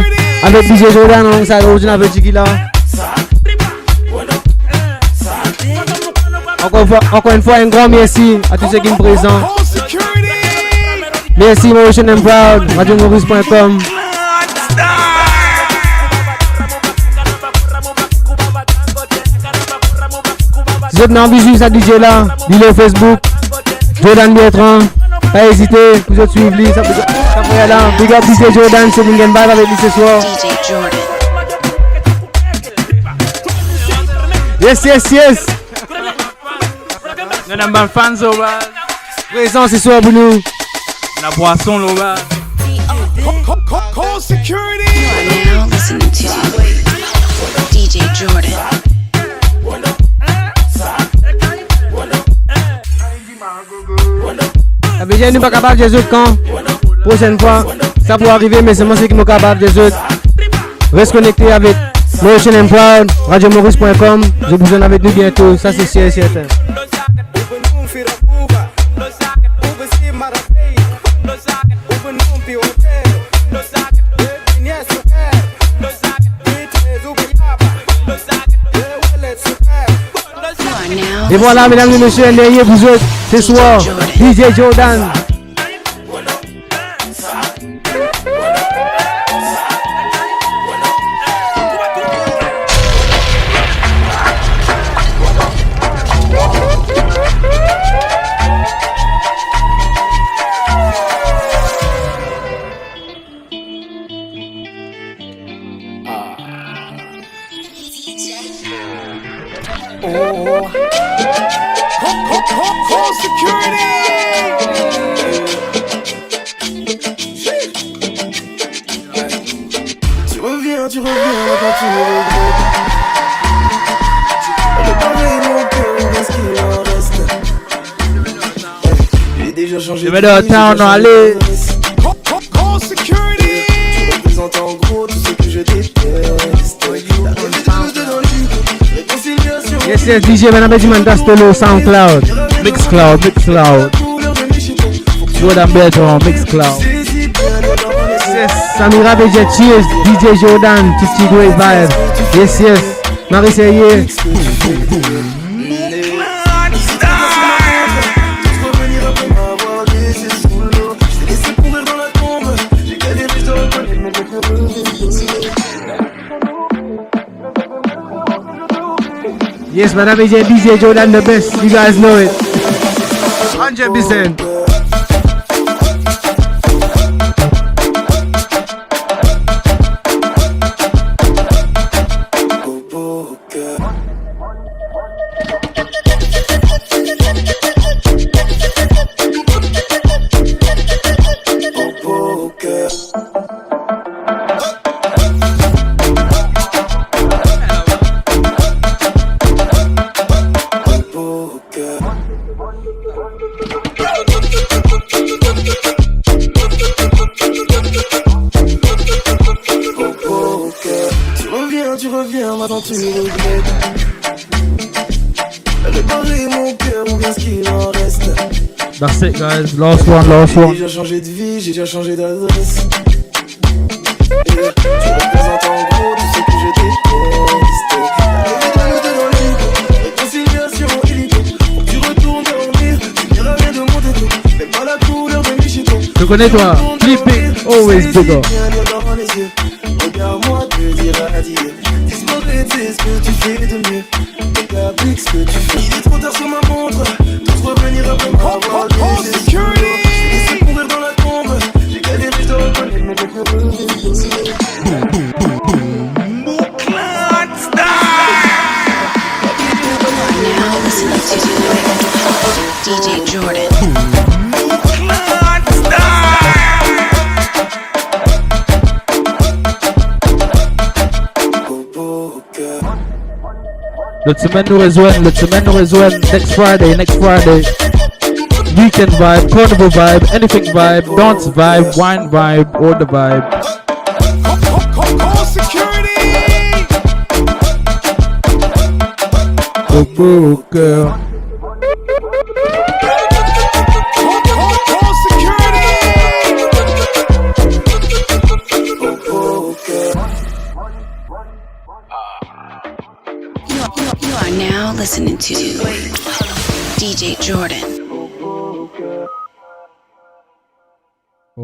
avec DJ Jordan, on s'est original avec Chiquila. Encore une fois, un grand merci à tous ceux qui sont présents. Merci, Motion and Proud, radiomaurice.com. Si vous êtes en visite à DJ là, dis-le Facebook, Jordan Bertrand, pas hésiter, vous êtes suivis, ça peut aller là. Big up DJ Jordan, c'est Lingan Vibe avec lui ce soir. DJ Jordan. Yes, yes, yes. Nous avons des fans au bas. Présent ce soir pour nous. La boisson au bas. Call security. You are now listening to DJ Jordan. Ça veut dire que nous ne sommes pas capables des autres quand. Prochaine fois, ça pourrait arriver, mais c'est moi qui suis capable des autres. Reste connecté avec Motion and Proud, radiomaurice.com. Je vous en avec nous bientôt, ça c'est sûr et certain. Et voilà, mesdames et messieurs, derrière vous autres, ce soir, DJ Jordan. Call security. Tu reviens, quand tu me regrettes. Le pareil, mon cœur, qu'est-ce qu'il en reste? J'ai déjà changé de vie, allez. Call security. Tu représentes en gros tout ce que je déteste. Yes, yes, DJ Management Dastolo, SoundCloud, Mixcloud. Jordan Bertrand, Mixcloud. Yes, Samira Bejet, cheers, DJ Jordan, Titi Great Vibe. Yes, yes, Marie Seye. Yes, Madame DJ Jordan the best. You guys know it. 100%. Tu reviens, maintenant tu me regrettes. Réparer mon cœur, ou bien ce qu'il en reste. That's it, guys. Last one. J'ai déjà changé de vie, j'ai déjà changé d'adresse. Tu représentes en gros tout ce que je déteste. Dans les réconciliation illico. Faut que tu retournes dormir, tu n'iras rien de mon défaut. Même pas la couleur de mes chitons. Je connais toi, flip it, always bigger. Regarde-moi te dire adieu. C'est ce que tu fais de mieux. Avec ce que tu fais. Il est trop tard sur ma montre. Tous revenir après m'avoir laissé sous l'eau. J'ai laissé courir dans la tombe. J'ai galéré, je dois reconnaître mon pétrole. DJ Jordan. L'autre semaine nous rejoignent next Friday. Weekend vibe, carnival vibe, anything vibe, dance vibe, wine vibe, all the vibe. Call security. Oh, girl. Call You are now listening to DJ Jordan.